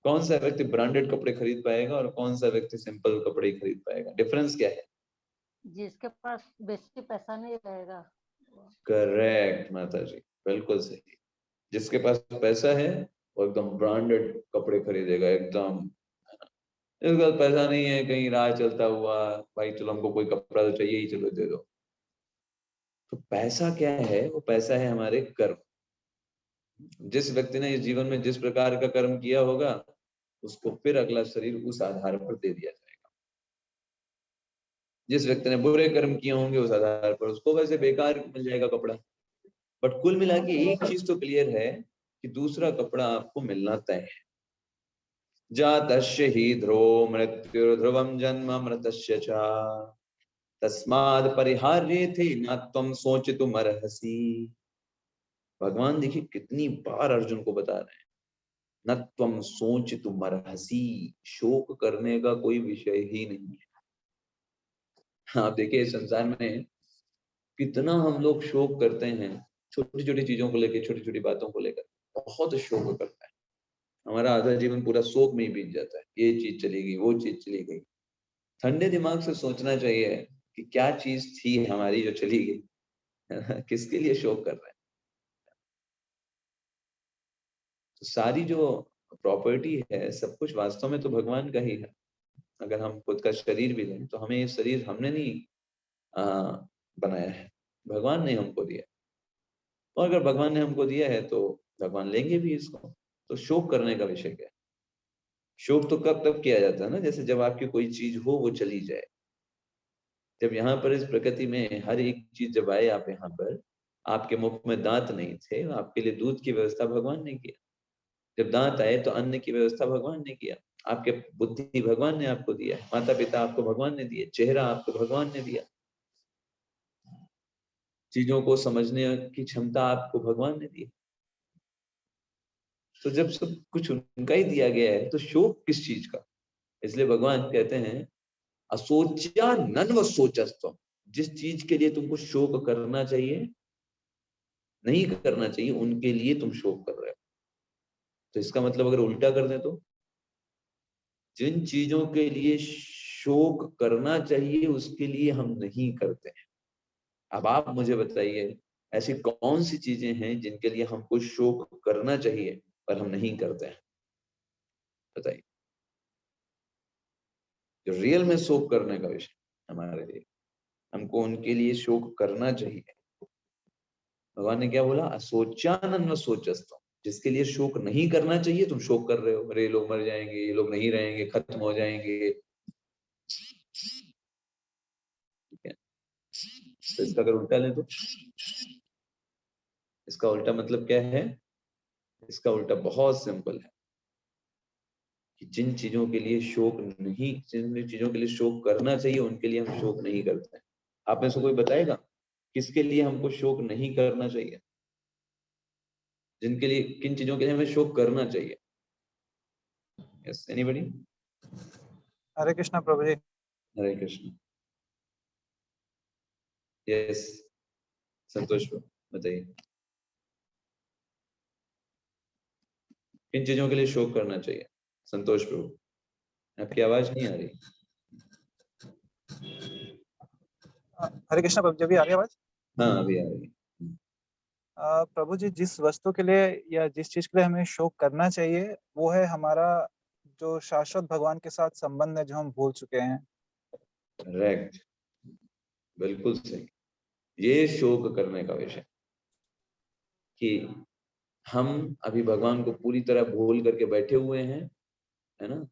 [SPEAKER 1] कौन सा व्यक्ति ब्रांडेड कपड़े खरीद पाएगा और कौन सा व्यक्ति सिंपल कपड़े खरीद पाएगा? डिफरेंस क्या है?
[SPEAKER 2] जिसके पास बेसिक पैसा नहीं रहेगा।
[SPEAKER 1] करेक्ट माता जी, बिल्कुल सही। जिसके पास पैसा है वो एकदम ब्रांडेड कपड़े खरीदेगा एकदम। इसके पास पैसा नहीं है, कहीं राह चलता हुआ, भाई चलो हमको कोई कपड़ा तो चाहिए ही, चलो दे दो। तो पैसा क्या है? वो पैसा है हमारे कर्म। जिस व्यक्ति ने इस जीवन में जिस प्रकार का कर्म किया होगा उसको फिर अगला शरीर उस आधार पर दे दिया जाएगा। जिस व्यक्ति ने बुरे कर्म किए होंगे उस आधार पर उसको वैसे बेकार मिल जाएगा कपड़ा। बट कुल मिला के एक चीज तो क्लियर है कि दूसरा कपड़ा आपको मिलना तय है। जातस्य ही ध्रुवो मृत्युर्ध्रुवम जन्म मृतस्य च तस्माद् परिहार्येथे न त्वं शोचितुम् अर्हसि। भगवान देखिए कितनी बार अर्जुन को बता रहे हैं, न त्वं शोचितुम् अर्हसि, शोक करने का कोई विषय ही नहीं है। आप देखिए संसार में कितना हम लोग शोक करते हैं, छोटी छोटी चीजों को लेकर, छोटी छोटी बातों को लेकर बहुत शोक करता है। हमारा आधा जीवन पूरा शोक में ही बीत जाता है, ये चीज चली गई, वो चीज चली गई। ठंडे दिमाग से सोचना चाहिए कि क्या चीज थी हमारी जो चली गई, किसके लिए शोक कर रहे हैं। तो सारी जो प्रॉपर्टी है सब कुछ वास्तव में तो भगवान का ही है। अगर हम खुद का शरीर भी लें तो हमें ये शरीर हमने नहीं बनाया है, भगवान ने हमको दिया। और अगर भगवान ने हमको दिया है तो भगवान लेंगे भी इसको। तो शोक करने का विषय क्या है? शोक तो कब तब किया जाता है ना, जैसे जब आपकी कोई चीज हो वो चली जाए। जब यहाँ पर इस प्रकृति में हर एक चीज जब आए, आप यहाँ पर आपके मुख में दांत नहीं थे, आपके लिए दूध की व्यवस्था भगवान ने किया। जब दांत आए तो अन्न की व्यवस्था भगवान ने किया। आपके बुद्धि भगवान ने आपको दिया, माता पिता आपको भगवान ने दिए, चेहरा आपको भगवान ने दिया, चीजों को समझने की क्षमता आपको भगवान ने दी। तो जब सब कुछ उनका ही दिया गया है तो शोक किस चीज का? इसलिए भगवान कहते हैं असोच्या नन्व सोचस्तव। जिस चीज के लिए तुमको शोक करना चाहिए, नहीं करना चाहिए, उनके लिए तुम शोक कर रहे हो। तो इसका मतलब अगर उल्टा कर दें तो जिन चीजों के लिए शोक करना चाहिए उसके लिए हम नहीं करते हैं। अब आप मुझे बताइए ऐसी कौन सी चीजें हैं जिनके लिए हमको शोक करना चाहिए पर हम नहीं करते हैं? बताइए, जो रियल में शोक करने का विषय हमारे लिए, हमको उनके लिए शोक करना चाहिए। भगवान ने क्या बोला? असोचानन सोचस्तम, जिसके लिए शोक नहीं करना चाहिए तुम शोक कर रहे हो। अरे ये लोग मर जाएंगे, ये लोग नहीं रहेंगे, खत्म हो जाएंगे, ठीक है? तो इसका अगर उल्टा लें तो इसका उल्टा मतलब क्या है? इसका उल्टा बहुत सिंपल है कि जिन चीजों के लिए शोक नहीं, जिन चीजों के लिए शोक करना चाहिए उनके लिए हम शोक नहीं करते हैं। आप में से कोई बताएगा किसके लिए हमको शोक नहीं करना चाहिए? जिनके लिए, किन चीजों के लिए हमें शोक करना चाहिए? Yes, anybody?
[SPEAKER 3] Hare Krishna Prabhu ji.
[SPEAKER 1] Hare Krishna. Yes, Santosh बताइए, किन चीजों के लिए शोक करना चाहिए? संतोष प्रभु, आपकी आवाज नहीं आ रही।
[SPEAKER 3] हरे कृष्णा प्रभु जी, अभी आ रही आवाज?
[SPEAKER 1] हाँ, अभी आ रही है।
[SPEAKER 3] प्रभु जी, जिस वस्तु के लिए या जिस चीज के लिए हमें शोक करना चाहिए वो है हमारा जो शाश्वत भगवान के साथ संबंध है, जो हम भूल चुके हैं।
[SPEAKER 1] करेक्ट, बिल्कुल सही। ये शोक करने का विषय कि हम अभी भगवान को पूरी तरह भूल करके बैठे हुए हैं, है ना?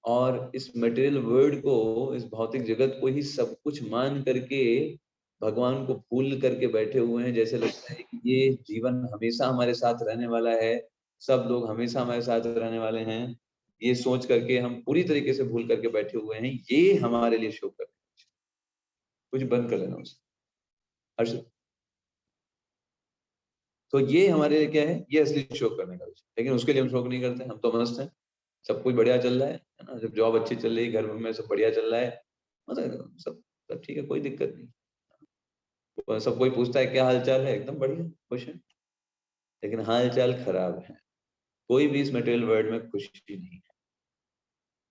[SPEAKER 1] और इस मटेरियल वर्ल्ड को, इस भौतिक जगत को ही सब कुछ मान करके भगवान को भूल करके बैठे हुए हैं। जैसे लगता है कि ये जीवन हमेशा हमारे साथ रहने वाला है, सब लोग हमेशा हमारे साथ रहने वाले हैं, ये सोच करके हम पूरी तरीके से भूल करके बैठे हुए हैं। ये हमारे लिए शोक है। कुछ बंद कर लेना उसे, हर्ष। तो ये हमारे लिए क्या है? ये असली शोक करने का विषय। लेकिन उसके लिए हम शोक नहीं करते, हम तो मस्त हैं, सब कुछ बढ़िया चल रहा है ना? जब जॉब अच्छी चल रही है, घर में सब बढ़िया चल रहा है, मतलब सब ठीक है, कोई दिक्कत नहीं। तो सब कोई पूछता है क्या हाल चाल है, एकदम बढ़िया, खुश है। लेकिन हाल चाल खराब है। कोई भी इस मटेरियल वर्ल्ड में खुशी नहीं है।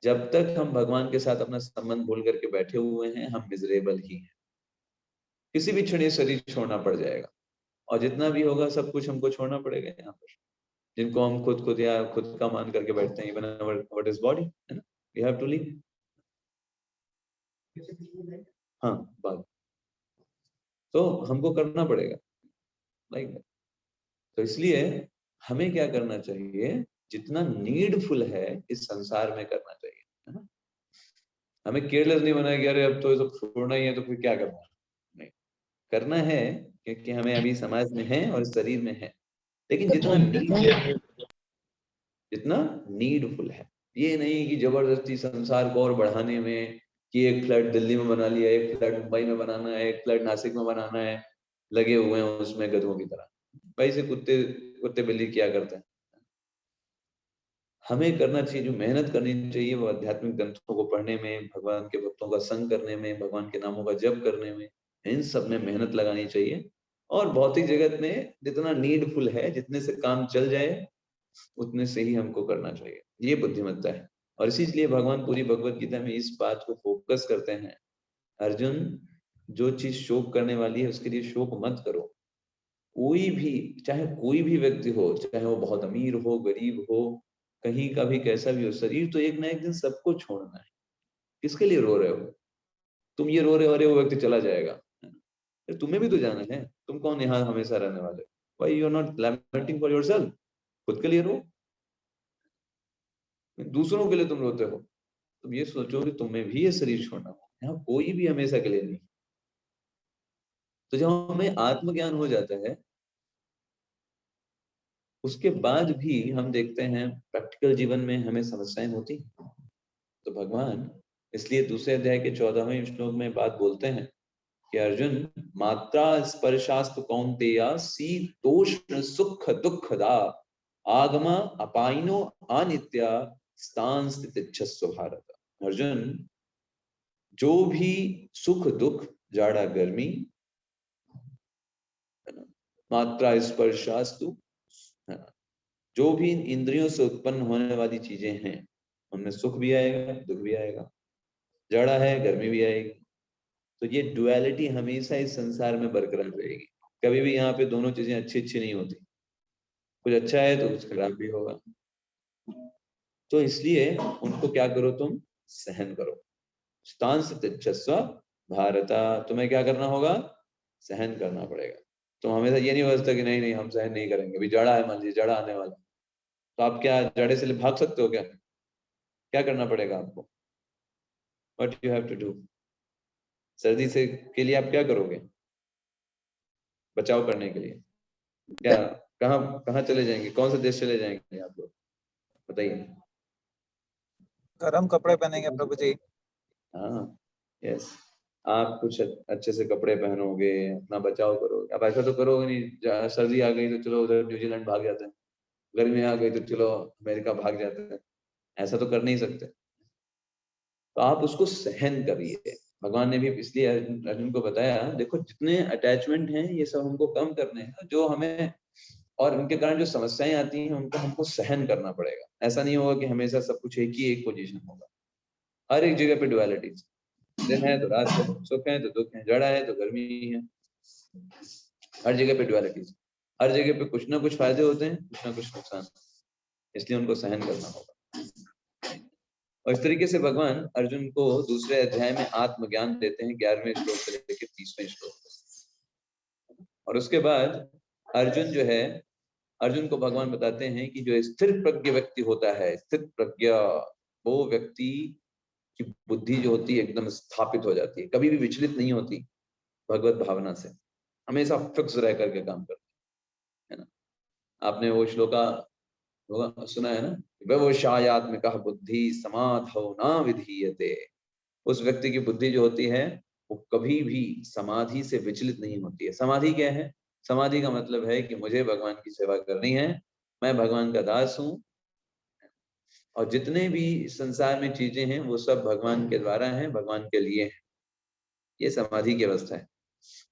[SPEAKER 1] जब तक हम भगवान के साथ अपना संबंध भूल करके बैठे हुए हैं, हम मिजरेबल ही हैं। किसी भी क्षण ये शरीर छोड़ना पड़ जाएगा, और जितना भी होगा सब कुछ हमको छोड़ना पड़ेगा यहाँ पर। जिनको हम खुद या खुद का मान करके बैठते हैं, इवन व्हाट इज बॉडी, है ना? We have to leave. हाँ, बात तो हमको करना पड़ेगा, लाइक। तो इसलिए हमें क्या करना चाहिए? जितना नीडफुल है इस संसार में करना चाहिए, है ना? हमें केयरलेस नहीं बनाया कि अरे अब तो ये सब छोड़ना ही है तो फिर क्या करना है। नहीं, करना है क्योंकि हमें अभी समाज में है और शरीर में है। लेकिन जितना नीडफुल है, ये नहीं कि जबरदस्ती संसार को और बढ़ाने में, कि एक फ्लैट दिल्ली में बना लिया, एक फ्लैट मुंबई में बनाना है, एक फ्लैट नासिक में बनाना है, लगे हुए हैं उसमें गधों की तरह। भाई से कुत्ते कुत्ते बिल्ली क्या करते हैं? हमें करना चाहिए, जो मेहनत करनी चाहिए वो आध्यात्मिक ग्रंथों को पढ़ने में, भगवान के भक्तों का संग करने में, भगवान के नामों का जप करने में, इन सब में मेहनत लगानी चाहिए। और भौतिक जगत में जितना नीडफुल है, जितने से काम चल जाए उतने से ही हमको करना चाहिए। ये बुद्धिमत्ता है। और इसीलिए भगवान पूरी भगवत गीता में इस बात को फोकस करते हैं, अर्जुन, जो चीज शोक करने वाली है उसके लिए शोक मत करो। कोई भी, चाहे कोई भी व्यक्ति हो, चाहे वो बहुत अमीर हो, गरीब हो, कहीं का भी कैसा भी हो, शरीर तो एक ना एक दिन सबको छोड़ना है। किसके लिए रो रहे हो? तुम ये रो रहे हो अरे वो व्यक्ति चला जाएगा, अरे तुम्हें भी तो जाना है। तुम कौन यहाँ हमेशा रहने वाले? Why you are not lamenting for yourself? खुद के लिए रो, दूसरों के लिए तुम रोते हो। तुम ये सोचो कि तुम्हें भी ये शरीर छोड़ना हो, यहाँ कोई भी हमेशा के लिए नहीं। तो जब हमें आत्मज्ञान हो जाता है, उसके बाद भी हम देखते हैं प्रैक्टिकल जीवन में हमें समस्याएं होती हैं। तो भगवान इसलिए दूसरे अध्याय के 14वें श्लोक में बात बोलते हैं कि अर्जुन, मात्रा स्पर्शास्तु कौन्तेय शीतोष्ण सुख दुखदा आगमा अपाइनो अनित्या स्थान स्थितिच्छस्व भारत। अर्जुन, जो भी सुख दुख, जाड़ा गर्मी, मात्रा स्पर्शास्तु, जो भी इन इंद्रियों से उत्पन्न होने वाली चीजें हैं, उनमें सुख भी आएगा, दुख भी आएगा, जाड़ा है गर्मी भी आएगी, तो ये डुअलिटी हमेशा इस संसार में बरकरार रहेगी। कभी भी यहाँ पे दोनों चीजें अच्छी अच्छी नहीं होती, कुछ अच्छा है तो कुछ खराब भी होगा। तो इसलिए उनको क्या करो, तुम सहन करो। स्थांस त्यजस्व भारत, तुम्हें क्या करना होगा, सहन करना पड़ेगा। तो हमेशा ये नहीं हो सकता कि नहीं नहीं हम सहन नहीं करेंगे, अभी जड़ा है, मान लीजिए जड़ा आने वाला, तो आप क्या जड़े से भाग सकते हो क्या? क्या करना पड़ेगा आपको? What you have to do? सर्दी से के लिए आप क्या करोगे बचाव करने के लिए? क्या कहाँ कहाँ चले जाएंगे, कौन से देश चले जाएंगे आप लोग, बताइए।
[SPEAKER 3] गर्म कपड़े पहनेंगे प्रभु जी।
[SPEAKER 1] हाँ, यस, आप कुछ अच्छे से कपड़े पहनोगे, अपना बचाव करोगे। अब ऐसा तो करोगे नहीं, सर्दी आ गई तो चलो उधर न्यूजीलैंड भाग जाते हैं, गर्मी आ गई तो चलो अमेरिका भाग जाते हैं, ऐसा तो कर नहीं सकते। तो आप उसको सहन करिए। भगवान ने भी इसलिए अर्जुन को बताया, देखो जितने अटैचमेंट हैं ये सब हमको कम करने हैं, जो हमें और उनके कारण जो समस्याएं आती हैं उनको हमको सहन करना पड़ेगा। ऐसा नहीं होगा कि हमेशा सब कुछ एक पोजीशन होगा। हर एक जगह पे डुअलिटी, दिन है तो रात है, सुख है तो दुख है, जड़ा है तो गर्मी है, हर जगह पे डुअलिटी, हर जगह पे कुछ ना कुछ फायदे होते हैं, कुछ ना कुछ नुकसान, इसलिए उनको सहन करना होगा। और इस तरीके से भगवान अर्जुन को दूसरे अध्याय में आत्मज्ञान देते हैं, 11वें श्लोक से लेकर 30वें श्लोक तक। और उसके बाद अर्जुन जो है, अर्जुन को भगवान बताते हैं कि जो स्थिर प्रज्ञ व्यक्ति होता है, स्थिर प्रज्ञ, वो व्यक्ति की बुद्धि जो होती है एकदम स्थापित हो जाती है, कभी भी विचलित नहीं होती भगवत भावना से, हमेशा फिक्स रह करके काम करती है ना। आपने वो श्लोका होगा सुना है ना, व्यवसायात्मिका बुद्धि समाधौ न विधीयते। उस व्यक्ति की बुद्धि जो होती है वो कभी भी समाधि से विचलित नहीं होती है। समाधि क्या है? समाधि का मतलब है कि मुझे भगवान की सेवा करनी है, मैं भगवान का दास हूँ, और जितने भी संसार में चीजें हैं वो सब भगवान के द्वारा हैं, भगवान के लिए हैं। ये समाधि की अवस्था है,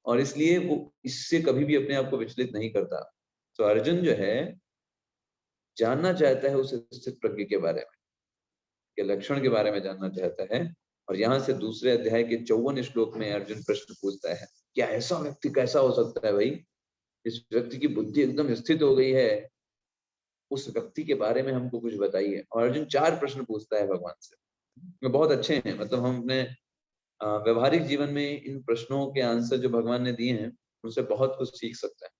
[SPEAKER 1] और इसलिए वो इससे कभी भी अपने आप को विचलित नहीं करता। तो अर्जुन जो है जानना चाहता है उस स्थित प्रज्ञ के बारे में, के लक्षण के बारे में जानना चाहता है। और यहाँ से दूसरे अध्याय के 54 श्लोक में अर्जुन प्रश्न पूछता है, क्या ऐसा व्यक्ति कैसा हो सकता है भाई, इस व्यक्ति की बुद्धि एकदम स्थित हो गई है, उस व्यक्ति के बारे में हमको कुछ बताइए। और अर्जुन 4 प्रश्न पूछता है भगवान से, वो बहुत अच्छे हैं। मतलब हम अपने व्यवहारिक जीवन में इन प्रश्नों के आंसर जो भगवान ने दिए हैं उनसे बहुत कुछ सीख सकते हैं।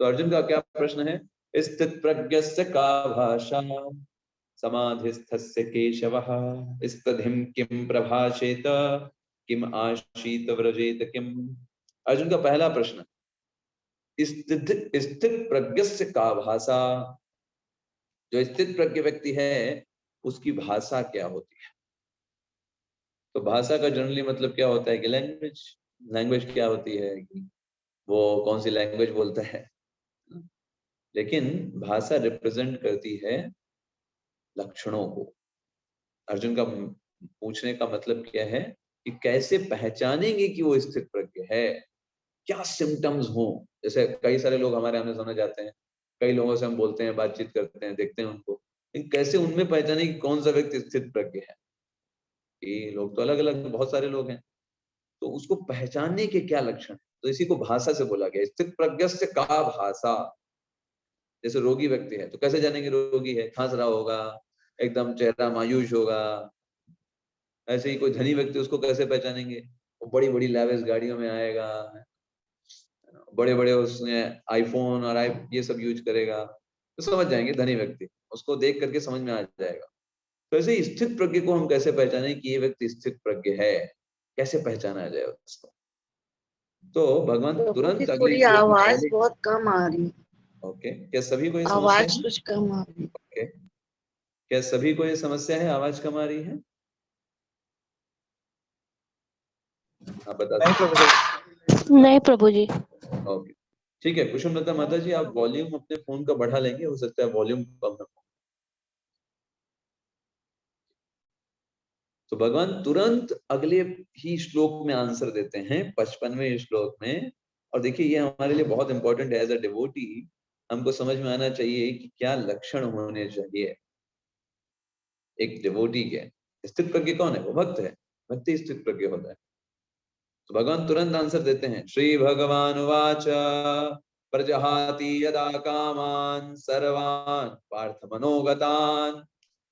[SPEAKER 1] तो अर्जुन का क्या प्रश्न है, स्थित प्रज्ञस्य का भाषा समाधिस्थस्य केशवः स्तधिं किं प्रभाषेत किम आशीत व्रजेत किम। अर्जुन का पहला प्रश्न, स्थित प्रज्ञस्य का भाषा, जो स्थित प्रज्ञ व्यक्ति है उसकी भाषा क्या होती है? तो भाषा का जनरली मतलब क्या होता है कि लैंग्वेज, लैंग्वेज क्या होती है कि वो कौन सी लैंग्वेज बोलता है। लेकिन भाषा रिप्रेजेंट करती है लक्षणों को। अर्जुन का पूछने का मतलब क्या है कि कैसे पहचानेंगे कि वो स्थित प्रज्ञ है, क्या सिम्टम्स हो। जैसे कई सारे लोग हमारे आमने सामने जाते हैं, कई लोगों से हम बोलते हैं, बातचीत करते हैं, देखते हैं उनको, लेकिन कैसे उनमें पहचाने कि कौन सा व्यक्ति स्थित प्रज्ञ है। ये लोग तो अलग अलग, बहुत सारे लोग हैं, तो उसको पहचानने के क्या लक्षण है, तो इसी को भाषा से बोला गया, स्थित प्रज्ञस्य का भाषा। जैसे रोगी व्यक्ति है तो कैसे जानेंगे रोगी है, खांस रहा होगा, एकदम चेहरा मायूस होगा। ऐसे ही कोई धनी व्यक्ति, उसको कैसे पहचानेंगे, वो बड़ी बड़ी लैविश गाड़ियों में आएगा, बड़े बड़े उसने आईफोन और ये सब यूज करेगा, तो समझ जाएंगे धनी व्यक्ति, उसको देख करके समझ में आ जाएगा। तो ऐसे स्थित प्रज्ञ को हम कैसे पहचाने कि ये व्यक्ति स्थित प्रज्ञ है, कैसे पहचाना जाए उसको? तो भगवान
[SPEAKER 4] प्रभु जी
[SPEAKER 1] तुरंत अगले
[SPEAKER 4] थोड़ी
[SPEAKER 1] श्लोक में
[SPEAKER 4] आवाज
[SPEAKER 1] पहले,
[SPEAKER 4] बहुत कम आ रही है।
[SPEAKER 1] ओके, क्या सभी को ये समस्या
[SPEAKER 4] आवाज
[SPEAKER 1] है?
[SPEAKER 4] कुछ कम आ रही है।
[SPEAKER 1] ओके, क्या सभी को ये समस्या है, आवाज कम आ रही है? आप बता
[SPEAKER 3] नहीं प्रभु जी।
[SPEAKER 2] नहीं प्रभु जी।
[SPEAKER 1] सकते? ओके, ठीक है। कुसुमलता माता जी, आप वॉल्यूम अपने फोन का बढ़ा लेंगे, हो सकता है वॉल्यूम कम हो। तो भगवान तुरंत अगले ही श्लोक में आंसर देते हैं, 55वें श्लोक में। और देखिए ये हमारे लिए बहुत इंपॉर्टेंट है, एज अ डिवोटी हमको समझ में आना चाहिए कि क्या लक्षण होने चाहिए एक डिवोटी के। स्थित प्रज्ञ कौन है? वो भक्त है, भक्ति स्थित प्रज्ञ होता है। तो भगवान तुरंत आंसर देते हैं। श्री भगवान उवाच प्रजहाति यदा कामान सर्वान् पार्थ मनोगतान्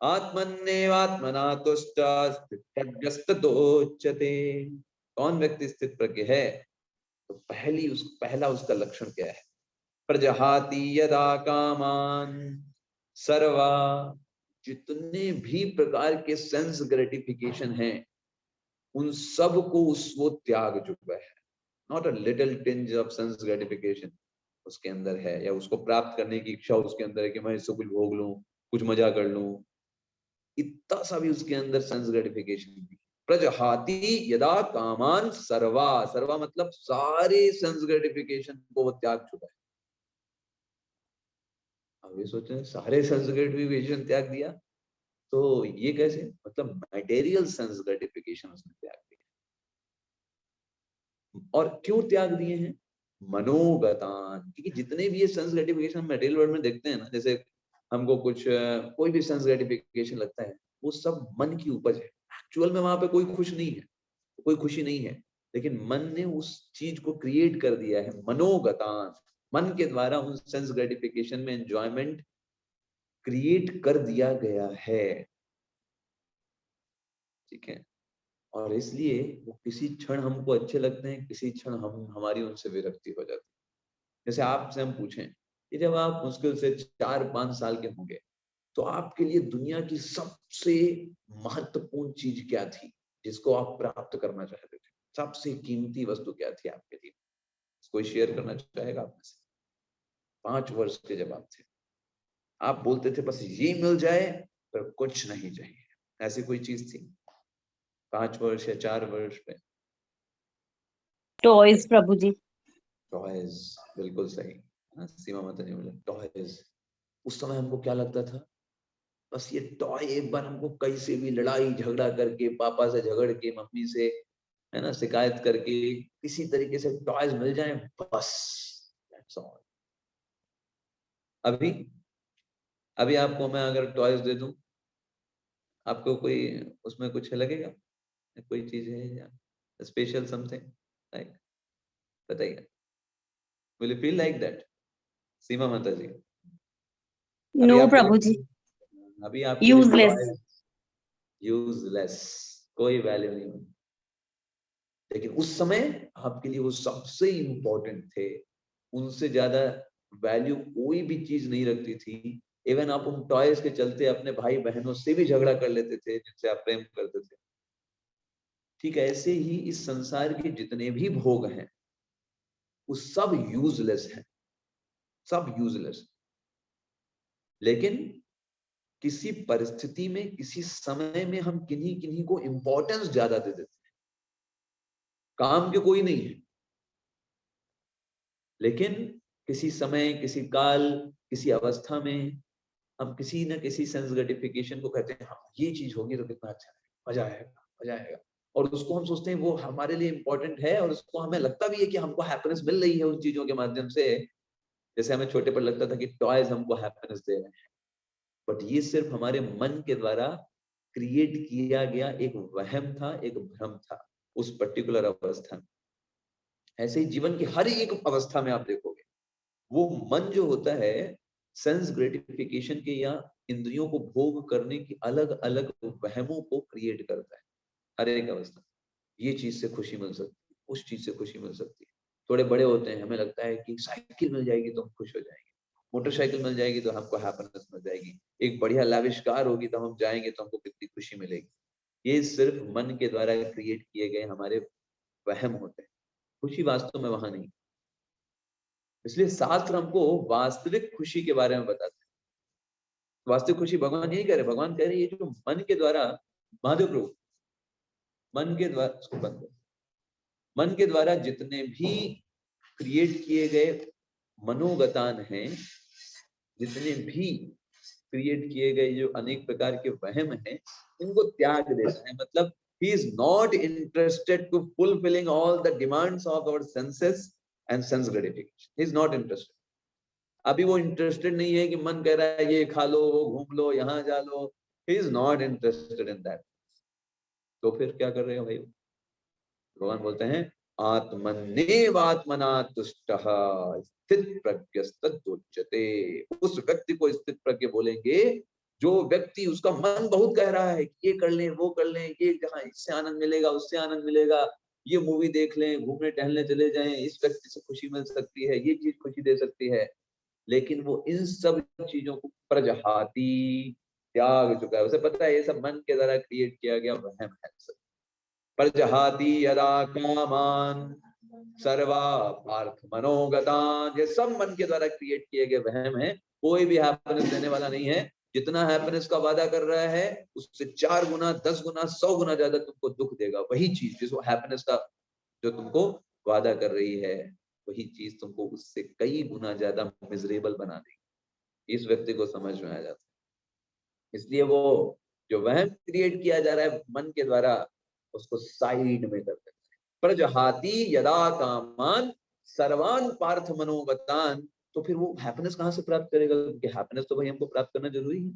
[SPEAKER 1] आत्मन्नेवात्मना तुष्टः स्थितप्रज्ञस्ततोच्यते। कौन व्यक्ति स्थित प्रज्ञ है? तो पहला उसका लक्षण क्या है? प्रजहाति यदा कामान, सर्वा, जितने भी प्रकार के सेंस ग्रेटिफिकेशन हैं उन सब को वो त्याग चुका है। Not a little tinge of sense gratification उसके अंदर है, या उसको प्राप्त करने की इच्छा उसके अंदर है कि मैं इससे कुछ भोग लूं, कुछ मजा कर लूं, इतना सा भी उसके अंदर सेंस ग्रेटिफिकेशन नहीं। प्रजहाति यदा कामान सर्वा, सर्वा मतलब सारे सेंस ग्रेटिफिकेशन को वो त्याग चुका है। अब ये सोचें, सारे सेंस ग्रेटिफिकेशन त्याग दिया तो ये कैसे? मतलब मटेरियल सेंस ग्रेटिफिकेशन उसने त्याग दिया। और क्यों त्याग दिए हैं? मनोगतान, क्योंकि जितने भी ये सेंस ग्रेटिफिकेशन मटेरियल वर्ल्ड में देखते हैं ना, जैसे हमको कुछ कोई भी सेंस ग्रेटिफिकेशन लगता है, वो सब मन की उपज है। एक्चुअल में वहां पे कोई खुश नहीं है, कोई खुशी नहीं है, लेकिन मन ने उस चीज को क्रिएट कर दिया है। मनोगतान, मन के द्वारा उन सेंस ग्रेटिफिकेशन में एंजॉयमेंट क्रिएट कर दिया गया है। ठीक है, और इसलिए वो किसी क्षण हमको अच्छे लगते हैं, किसी क्षण हमारी उनसे विरक्ति हो जाती है। जैसे आपसे हम पूछें कि जब आप मुश्किल से 4-5 साल के होंगे तो आपके लिए दुनिया की सबसे महत्वपूर्ण चीज क्या थी जिसको आप प्राप्त करना चाहते थे? सबसे कीमती वस्तु क्या थी आपके लिए? कोई शेयर करना चाहेगा आप में से? 5 वर्ष के जब आप थे, आप बोलते थे बस ये मिल जाए पर कुछ नहीं चाहिए, ऐसी कोई चीज थी 5 वर्ष या 4 वर्ष में?
[SPEAKER 4] टॉयज प्रभु जी।
[SPEAKER 1] टॉयज, बिल्कुल सही। सीमा माता जी बोले टॉयज। उस समय हमको क्या लगता था? बस ये टॉय एक बार हमको कैसे भी लड़ाई झगड़ा करके, पापा से झगड़ के, मम्मी से है ना शिकायत करके, किसी तरीके से टॉयज मिल जाए बस, दैट्स ऑल। अभी अभी आपको मैं अगर टॉयज दे दूं, आपको कोई उसमें कुछ लगेगा? कोई चीज है या स्पेशल समथिंग लाइक, बताइए, will you feel like that? Seema Mata ji,
[SPEAKER 4] no प्रभु जी,
[SPEAKER 1] अभी आपके
[SPEAKER 4] यूजलेस।
[SPEAKER 1] यूजलेस, कोई वैल्यू नहीं। लेकिन उस समय आपके लिए वो सबसे इंपॉर्टेंट थे, उनसे ज्यादा वैल्यू कोई भी चीज नहीं रखती थी। इवन आप उन टॉयज के चलते अपने भाई बहनों से भी झगड़ा कर लेते थे जिनसे आप प्रेम करते थे। ठीक ऐसे ही इस संसार के जितने भी भोग हैं वो सब यूजलेस हैं, सब यूजलेस। लेकिन किसी परिस्थिति में, किसी समय में हम किन्हीं किन्हीं को इंपॉर्टेंस ज्यादा दे देते हैं। काम के कोई नहीं है, लेकिन किसी समय, किसी काल, किसी अवस्था में हम किसी न किसी सेंस ग्रेटिफिकेशन को कहते हैं, हाँ ये चीज होगी तो कितना अच्छा है, मजा आएगा, मजा आएगा। और उसको हम सोचते हैं वो हमारे लिए इंपॉर्टेंट है, और उसको हमें लगता भी है कि हमको हैप्पीनेस मिल रही है उन चीजों के माध्यम से। जैसे हमें छोटे पर लगता था कि टॉयज हमको हैप्पीनेस दे रहे हैं, बट ये सिर्फ हमारे मन के द्वारा क्रिएट किया गया एक वहम था, एक भ्रम था उस पर्टिकुलर अवस्था में। ऐसे ही जीवन की हर एक अवस्था में आप देखोगे, वो मन जो होता है सेंस ग्रेटिफिकेशन के या इंद्रियों को भोग करने की अलग अलग वहमों को क्रिएट करता है। हर एक अवस्था, ये चीज से खुशी मिल सकती है, उस चीज से खुशी मिल सकती है। थोड़े बड़े होते हैं, हमें लगता है कि साइकिल मिल जाएगी तो हम खुश हो जाएंगे, मोटरसाइकिल मिल जाएगी तो हमको हैप्पीनेस मिल जाएगी, एक बढ़िया लाविश कार होगी तो हम जाएंगे तो हमको कितनी खुशी मिलेगी। ये सिर्फ मन के द्वारा क्रिएट किए गए हमारे वहम होते हैं, खुशी वास्तव में वहां नहीं। इसलिए शास्त्र हमको वास्तविक खुशी के बारे में बताते हैं। वास्तविक खुशी भगवान यही कह रहे, भगवान कह रहे ये जो मन के द्वारा, महादेव प्रभु, मन के द्वारा, उसको बंद करो, मन के द्वारा जितने भी क्रिएट किए गए मनोगतान हैं, जितने भी क्रिएट किए गए जो अनेक प्रकार के वहम हैं, इनको त्याग देना है। मतलब he is not interested to fulfilling all the demands of our senses and sense gratification. He is not interested. अभी वो इंटरेस्टेड नहीं है कि मन कह रहा है ये खा लो, वो घूम लो, यहाँ जा लो। He is not interested in that. तो फिर क्या कर रहे हो भाई? भगवान बोलते हैं आत्मन्नेवात्मना तुष्टः स्थित प्रज्ञस्तदुच्यते। उस व्यक्ति को स्थित प्रज्ञ बोलेंगे जो व्यक्ति, उसका मन बहुत कह रहा है कि ये कर लें, वो कर लें, ये जहाँ इससे आनंद मिलेगा, उससे आनंद मिलेगा, ये मूवी देख लें, घूमने टहलने चले जाएं, इस व्यक्ति से खुशी मिल सकती है, ये चीज खुशी दे सकती है, लेकिन वो इन सब चीजों को प्रजहाती, त्याग चुका है। उसे पता है ये सब मन के द्वारा क्रिएट किया गया वहम है। प्रजहाती यदा कामान सर्वा पार्थ मनोगतान, ये सब मन के द्वारा क्रिएट किए गए वहम है। कोई भी हैप्पीनेस देने वाला नहीं है। जितना हैप्पीनेस का वादा कर रहा है उससे 4 गुना, 10 गुना, 100 गुना ज्यादा तुमको दुख देगा। वही चीज जिसको हैप्पीनेस का जो तुमको वादा कर रही है, वही चीज तुमको उससे कई गुना ज्यादा मिजरेबल बना देगी। इस व्यक्ति को समझ में आ जाता है। इसलिए वो जो वहम क्रिएट किया जा रहा है मन के द्वारा, उसको साइड में कर देते हैं। प्रजहाती यदा कामान सर्वान पार्थ मनोगतान, तो फिर वो हैप्पीनेस कहाँ से प्राप्त करेगा? क्योंकि हैप्पीनेस तो भाई हमको प्राप्त करना जरूरी है।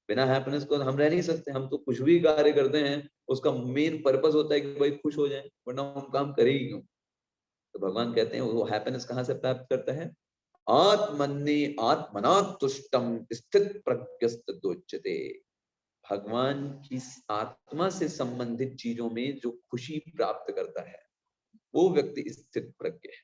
[SPEAKER 1] बिना हैप्पीनेस को हम रह नहीं सकते। हम तो कुछ भी कार्य करते हैं उसका मेन पर्पस होता है कि भाई खुश हो जाए, वरना हम काम करें ही क्यों? तो भगवान कहते हैं वो हैप्पीनेस कहाँ से प्राप्त करता है? आत्मन्ने आत्मना तुष्टम स्थित प्रज्ञस्तदुच्यते। भगवान की आत्मा से संबंधित चीजों में जो खुशी प्राप्त करता है वो व्यक्ति स्थित प्रज्ञ है।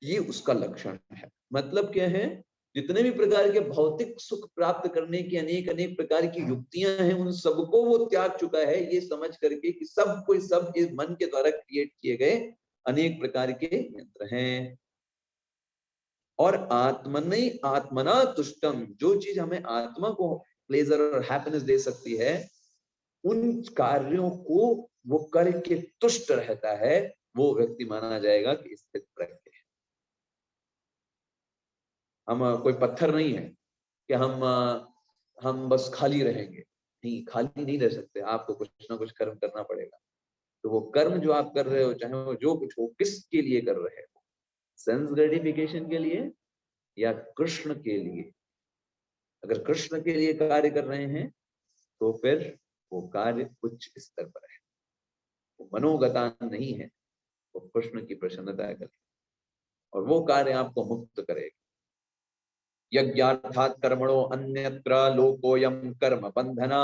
[SPEAKER 1] ये उसका लक्षण है। मतलब क्या है? जितने भी प्रकार के भौतिक सुख प्राप्त करने की अनेक अनेक प्रकार की युक्तियां हैं, उन सबको वो त्याग चुका है, ये समझ करके कि सब कोई सब इस मन के द्वारा क्रिएट किए गए अनेक प्रकार के यंत्र हैं। और आत्मने आत्मना तुष्टम, जो चीज हमें आत्मा को प्लेजर और हैप्पीनेस दे सकती है, उन कार्यों को वो करके तुष्ट रहता है, वो व्यक्ति माना जाएगा कि स्थित प्रज्ञ है। हम कोई पत्थर नहीं है कि हम बस खाली रहेंगे। नहीं, खाली नहीं रह सकते। आपको कुछ ना कुछ कर्म करना पड़ेगा। तो वो कर्म जो आप कर रहे हो, चाहे वो जो कुछ हो, किसके लिए कर रहे हो? सेंस ग्रेटिफिकेशन के लिए या कृष्ण के लिए? अगर कृष्ण के लिए कार्य कर रहे हैं तो फिर वो कार्य उच्च स्तर पर है, वो मनोगतान नहीं है, वो कृष्ण की प्रसन्नता करेगा और वो कार्य आपको मुक्त करेगा। यज्ञार्थात् कर्मणो अन्यत्र लोकोयम कर्म बंधना,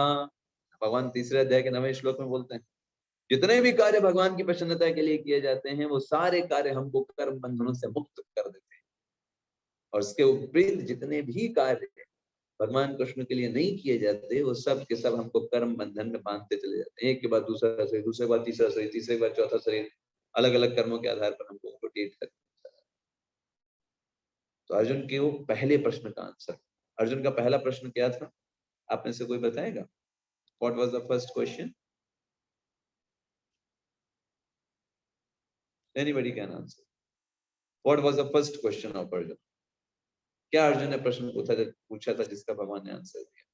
[SPEAKER 1] भगवान तीसरे अध्याय के 9वें श्लोक में बोलते हैं जितने भी कार्य भगवान की प्रसन्नता के लिए किए जाते हैं वो सारे कार्य हमको कर्म बंधनों से मुक्त कर देते हैं। और इसके विपरीत जितने भी कार्य भगवान कृष्ण के लिए नहीं किए जाते, वो सब के सब हमको कर्म बंधन में बांधते चले जाते हैं। एक के बाद दूसरा शरीर, दूसरे के बाद तीसरा शरीर, तीसरे के बाद चौथा शरीर, अलग अलग कर्मों के आधार पर हमको रोटेट करते हैं। तो अर्जुन के वो पहले प्रश्न का आंसर, अर्जुन का पहला प्रश्न क्या था? आप में से कोई बताएगा? What was the first question? Anybody can answer. What was the first question of Arjun? क्या अर्जुन ने प्रश्न पूछा था जिसका भगवान ने आंसर दिया?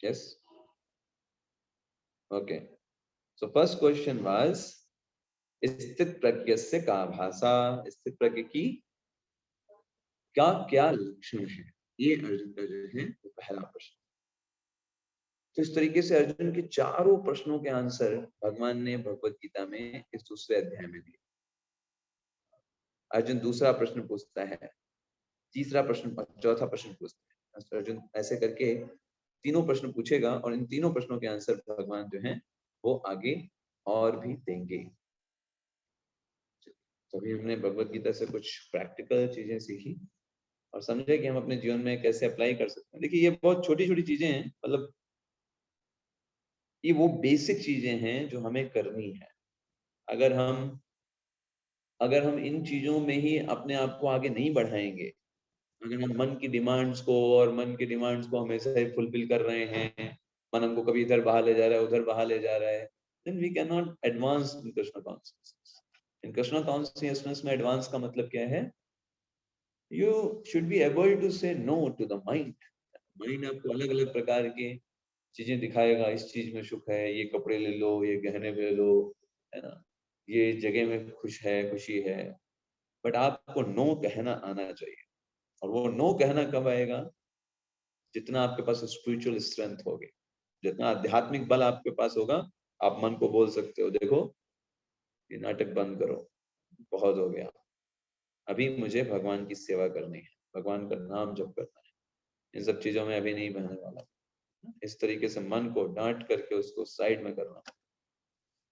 [SPEAKER 1] Yes. Okay. So first question was स्थित प्रज्ञ से का भाषा, स्थित प्रज्ञ की क्या क्या लक्षण है? ये अर्जुन का जो है वो पहला प्रश्न। तो इस तरीके से अर्जुन के चारों प्रश्नों के आंसर भगवान ने भगवत गीता में इस दूसरे अध्याय में दिए। अर्जुन दूसरा प्रश्न पूछता है, तीसरा प्रश्न, चौथा प्रश्न पूछता है। अर्जुन ऐसे करके तीनों प्रश्न पूछेगा और इन तीनों प्रश्नों के आंसर भगवान जो है वो आगे और भी देंगे। तभी हमने भगवत गीता से कुछ प्रैक्टिकल चीजें सीखी और समझे कि हम अपने जीवन में कैसे अप्लाई कर सकते हैं। देखिए ये बहुत छोटी छोटी चीजें हैं, मतलब ये वो बेसिक चीजें हैं जो हमें करनी है। अगर हम इन चीजों में ही अपने आप को आगे नहीं बढ़ाएंगे, अगर हम मन की डिमांड्स को हमेशा ही फुलफिल कर रहे हैं, मन हमको कभी इधर बहा ले जा रहा है, उधर बहा ले जा रहा है, then we cannot advance in Krishna consciousness. In Krishna consciousness में advance का मतलब क्या है? You should be able to say no to the mind. Mind आपको अलग अलग प्रकार के चीजें दिखाएगा, इस चीज में सुख है, ये कपड़े ले लो, ये गहने ले लो, है ना, ये जगह में खुशी है, बट आपको नो कहना आना चाहिए। और वो नो कहना कब आएगा? जितना आपके पास स्पिरिचुअल स्ट्रेंथ होगी, जितना आध्यात्मिक बल आपके पास होगा, आप मन को बोल सकते हो, देखो ये नाटक बंद करो, बहुत हो गया, अभी मुझे भगवान की सेवा करनी है, भगवान का नाम जप करना है, इन सब चीजों में अभी नहीं बहने वाला। इस तरीके से मन को डांट करके उसको साइड में करना,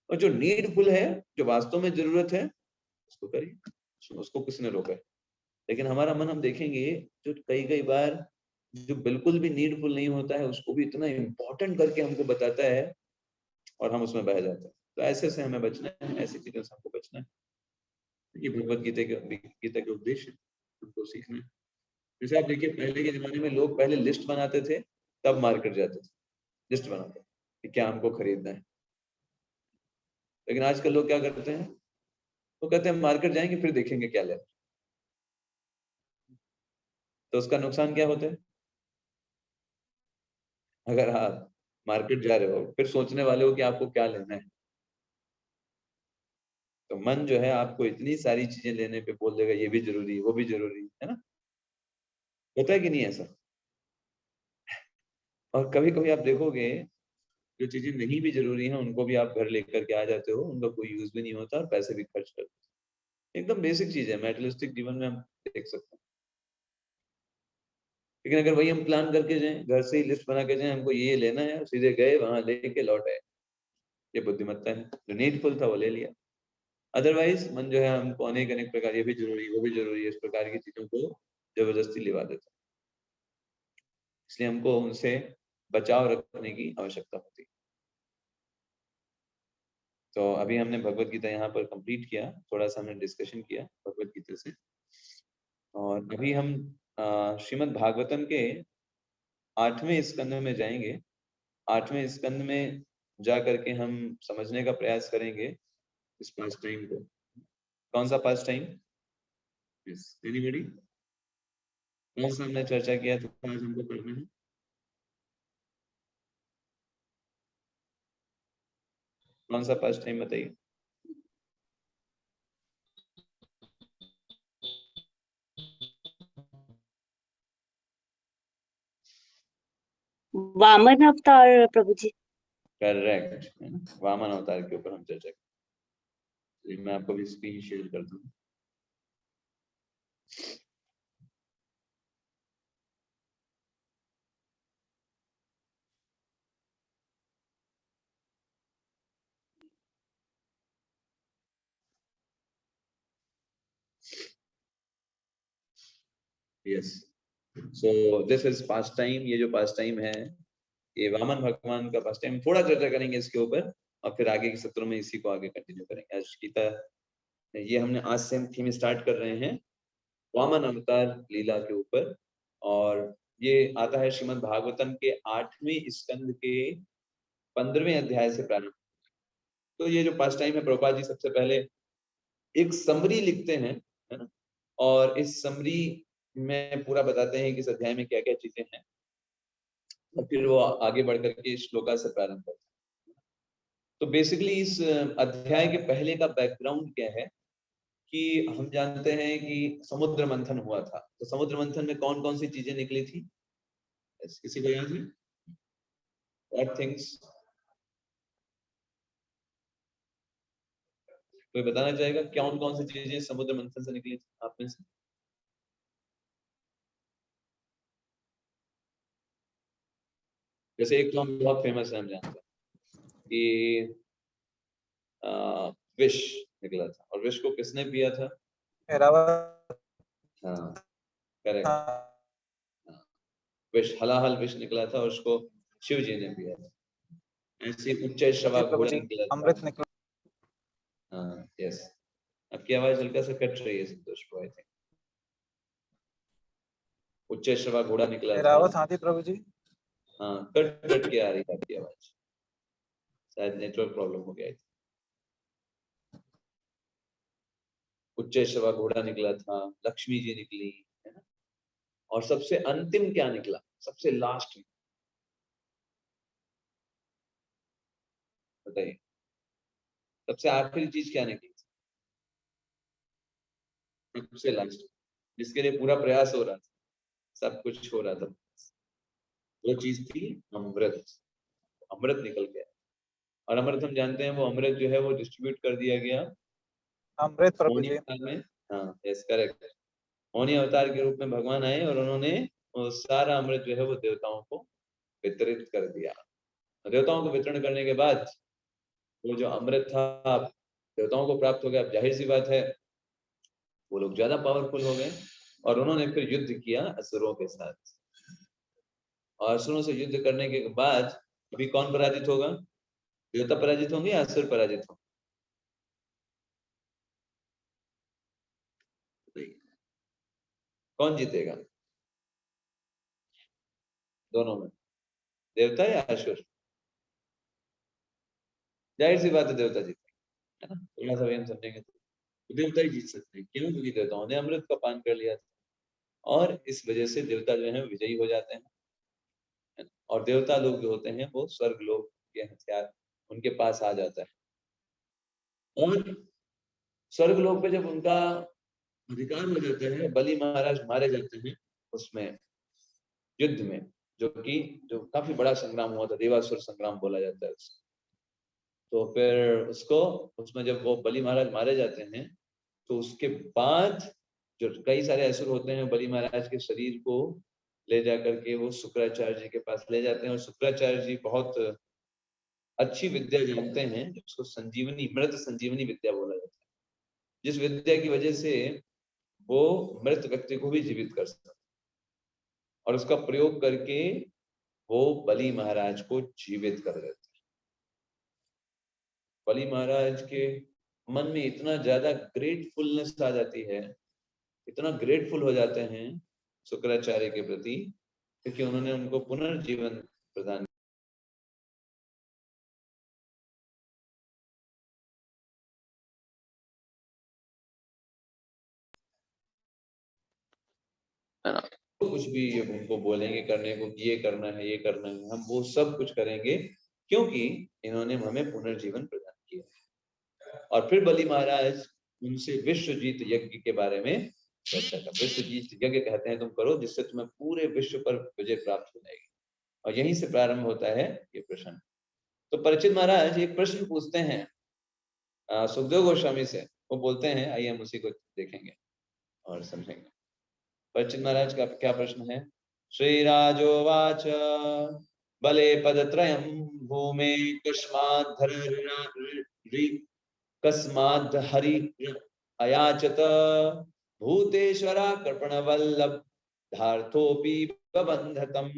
[SPEAKER 1] और जो नीडफुल है, जो वास्तव में जरूरत है, उसको करिए, उसको किसने रोका है। लेकिन हमारा मन, हम देखेंगे, जो कई बार जो बिल्कुल भी नीडफुल नहीं होता है उसको भी इतना इम्पोर्टेंट करके हमको बताता है और हम उसमें बह जाते हैं। तो ऐसे से हमें बचना है, ऐसी चीजों से हमको बचना है। ये भगवत गीता के उद्देश्य हमको सीखना है। जैसे आप देखिए, पहले के जमाने में लोग पहले लिस्ट बनाते थे, तब मार्केट जाते थे, लिस्ट बनाते कि क्या हमको खरीदना है। लेकिन आजकल लोग क्या करते हैं, वो कहते हैं मार्केट जाएंगे फिर देखेंगे क्या लेना। तो उसका नुकसान क्या होता है, अगर आप मार्केट जा रहे हो फिर सोचने वाले हो कि आपको क्या लेना है, तो मन जो है आपको इतनी सारी चीजें लेने पे बोल देगा, ये भी जरूरी, वो भी जरूरी है ना। होता है कि नहीं ऐसा। और कभी कभी आप देखोगे, जो चीजें नहीं भी जरूरी हैं उनको भी आप घर लेकर के आ जाते हो, उनका कोई यूज भी नहीं होता और पैसे भी खर्च करते हो। एकदम बेसिक चीज है, मेटेरियलिस्टिक जीवन में हम देख सकते हैं। लेकिन अगर वही हम प्लान करके जाएं, घर से ही लिस्ट बना के जाएं, हमको ये लेना है, सीधे गए वहां लेके लौट आए, ये बुद्धिमत्ता है। जो नीडफुल था वो ले लिया। अदरवाइज मन जो है हमको अनेक अनेक प्रकार, ये भी जरूरी, वो भी जरूरी है, इस प्रकार की चीजों को जबरदस्ती लिवा देता है। इसलिए हमको उनसे बचाव रखने की आवश्यकता होती है। तो अभी हमने भगवत गीता यहाँ पर कंप्लीट किया, थोड़ा सा हमने डिस्कशन किया भगवत गीता से। और अभी हम श्रीमद् भागवतम के 8वें स्कंद में जाएंगे। 8वें स्कंद में जा करके हम समझने का प्रयास करेंगे इस पास्ट टाइम को। कौन सा पास्ट टाइम? एनीबॉडी? कौन सा हमने चर्चा किया था, आज हमको पढ़ना है? कौन सा पास्ट टाइम बताइए।
[SPEAKER 4] वामन अवतार प्रभु जी।
[SPEAKER 1] करेक्ट, वामन अवतार के ऊपर हम चर्चा करेंगे। मैं आपको भी स्क्रीन शेयर कर दूं। Yes, so this is past time. ये जो पास्ट टाइम है, ये वामन भगवान का पास्ट टाइम। थोड़ा चर्चा करेंगे इसके ऊपर और फिर आगे के सत्रों में इसी को आगे कंटिन्यू करेंगे। आज गीता, ये हमने आज से हम थीम स्टार्ट कर रहे हैं वामन अवतार लीला के ऊपर, और ये आता है श्रीमद् भागवतम के 8वें स्कंद के 15वें अध्याय से प्रारंभ। तो ये जो पास्ट टाइम है, प्रभुपाद जी सबसे पहले एक समरी लिखते हैं, है ना, और इस समरी में पूरा बताते हैं कि इस अध्याय में क्या क्या चीजें हैं, और फिर वो आगे बढ़कर के श्लोका से प्रारंभ करते हैं। तो बेसिकली इस अध्याय के पहले का बैकग्राउंड क्या है कि हम जानते हैं कि समुद्र मंथन हुआ था। तो समुद्र मंथन में कौन कौन सी चीजें निकली थी, किसी को याद है? What things? कोई बताना चाहेगा कौन कौन सी चीजें समुद्र मंथन से निकली थी आप में से? जैसे एक तो हम बहुत फेमस है, हम जानते हैं कि विष निकला था, और विष को किसने पिया था?
[SPEAKER 3] ऐरावत।
[SPEAKER 1] हाँ, करेक्ट।
[SPEAKER 3] हाँ,
[SPEAKER 1] विष, हलाहल विष निकला था और उसको शिव जी ने पिया था। ऐसे उच्च श्रवा
[SPEAKER 3] जी प्रभु
[SPEAKER 1] घोड़ा
[SPEAKER 3] जी,
[SPEAKER 1] निकला था।
[SPEAKER 3] अमृत निकला।
[SPEAKER 1] हाँ, यस। आपकी आवाज हल्का सा कट रही है संतोष को, आई थिंक। उच्च श्रवा घोड़ा निकला था।
[SPEAKER 3] ऐरावत हाथी प्रभु जी।
[SPEAKER 1] हाँ, कट कट के आ रही है आपकी आवाज, शायद नेटवर्क प्रॉब्लम हो गया। उच्च श्रवा घोड़ा निकला था, लक्ष्मी जी निकली, है ना, और सबसे अंतिम क्या निकला, सबसे लास्ट में बताइए, सबसे आखिरी चीज क्या निकली? सबसे लास्ट, जिसके लिए पूरा प्रयास हो रहा था, सब कुछ हो रहा था, वो चीज थी अमृत। अमृत निकल गया। और अमृत हम जानते हैं, वो अमृत जो है वो डिस्ट्रीब्यूट कर दिया गया
[SPEAKER 3] अमृत प्रभु
[SPEAKER 1] मौनी
[SPEAKER 3] जी।
[SPEAKER 1] अवतार में। हाँ, यस करेक्ट। मौनी अवतार के रूप में भगवान आए और उन्होंने वो सारा अमृत जो है वो देवताओं को वितरित कर दिया। देवताओं को वितरण करने के बाद वो जो अमृत था देवताओं को प्राप्त हो गया। अब जाहिर सी बात है वो लोग ज्यादा पावरफुल हो गए और उन्होंने फिर युद्ध किया असुरों के साथ। और असुरों से युद्ध करने के बाद अभी कौन पराजित होगा? देवता पराजित होंगे या असुर पराजित होंगे? कौन जीतेगा दोनों में, देवता या असुर? जाहिर सी बात है देवता जीतेगा, है ना। थोड़ा सा हम समझेंगे तो देवता ही जीत सकते हैं। क्यों? क्योंकि देवताओं ने अमृत का पान कर लिया था और इस वजह से देवता जो है विजयी हो जाते हैं। और देवता लोग जो होते हैं वो स्वर्ग लोग के हथियार उनके पास आ जाता है। और स्वर्ग लोग पे जब उनका अधिकार हो जाता है, बलि महाराज मारे जाते हैं उसमें युद्ध में, जो काफी बड़ा संग्राम हुआ था, देवासुर संग्राम बोला जाता है उसको। तो फिर उसमें जब वो बलि महाराज मारे जाते हैं तो उसके बाद जो कई सारे असुर होते हैं बलि महाराज के शरीर को ले जाकर के वो शुक्राचार्य जी के पास ले जाते हैं। और शुक्राचार्य जी बहुत अच्छी विद्या जानते हैं, जिसको संजीवनी मृत संजीवनी विद्या बोला जाता है, जिस विद्या की वजह से वो मृत व्यक्ति को भी जीवित कर सकते हैं। और उसका प्रयोग करके वो बलि महाराज को जीवित कर देते हैं। बलि महाराज के मन में इतना ज्यादा ग्रेटफुलनेस आ जाती है, इतना ग्रेटफुल हो जाते हैं शुक्राचार्य के प्रति, क्योंकि उन्होंने उनको पुनर्जीवन प्रदान है ना। तो कुछ भी ये उनको बोलेंगे करने को कि ये करना है, ये करना है, हम वो सब कुछ करेंगे क्योंकि इन्होंने हमें पुनर्जीवन प्रदान किया। और फिर बलि महाराज उनसे विश्वजीत यज्ञ के बारे में चर्चा कर। विश्वजीत यज्ञ कहते हैं तुम करो जिससे तुम्हें पूरे विश्व पर विजय प्राप्त हो जाएगी। और यहीं से प्रारंभ होता है ये प्रश्न। तो परीक्षित महाराज एक प्रश्न पूछते हैं सुखदेव गोस्वामी से। वो बोलते हैं, आइए हम उसी को देखेंगे और समझेंगे। परीक्षित महाराज का क्या प्रश्न है? श्रीराजोवाच बले पदत्रयं भूमे कस्माद् हरि अयाचत भूतेश्वरा कृपणवल्लभ धार्थोऽपि बबन्धतम्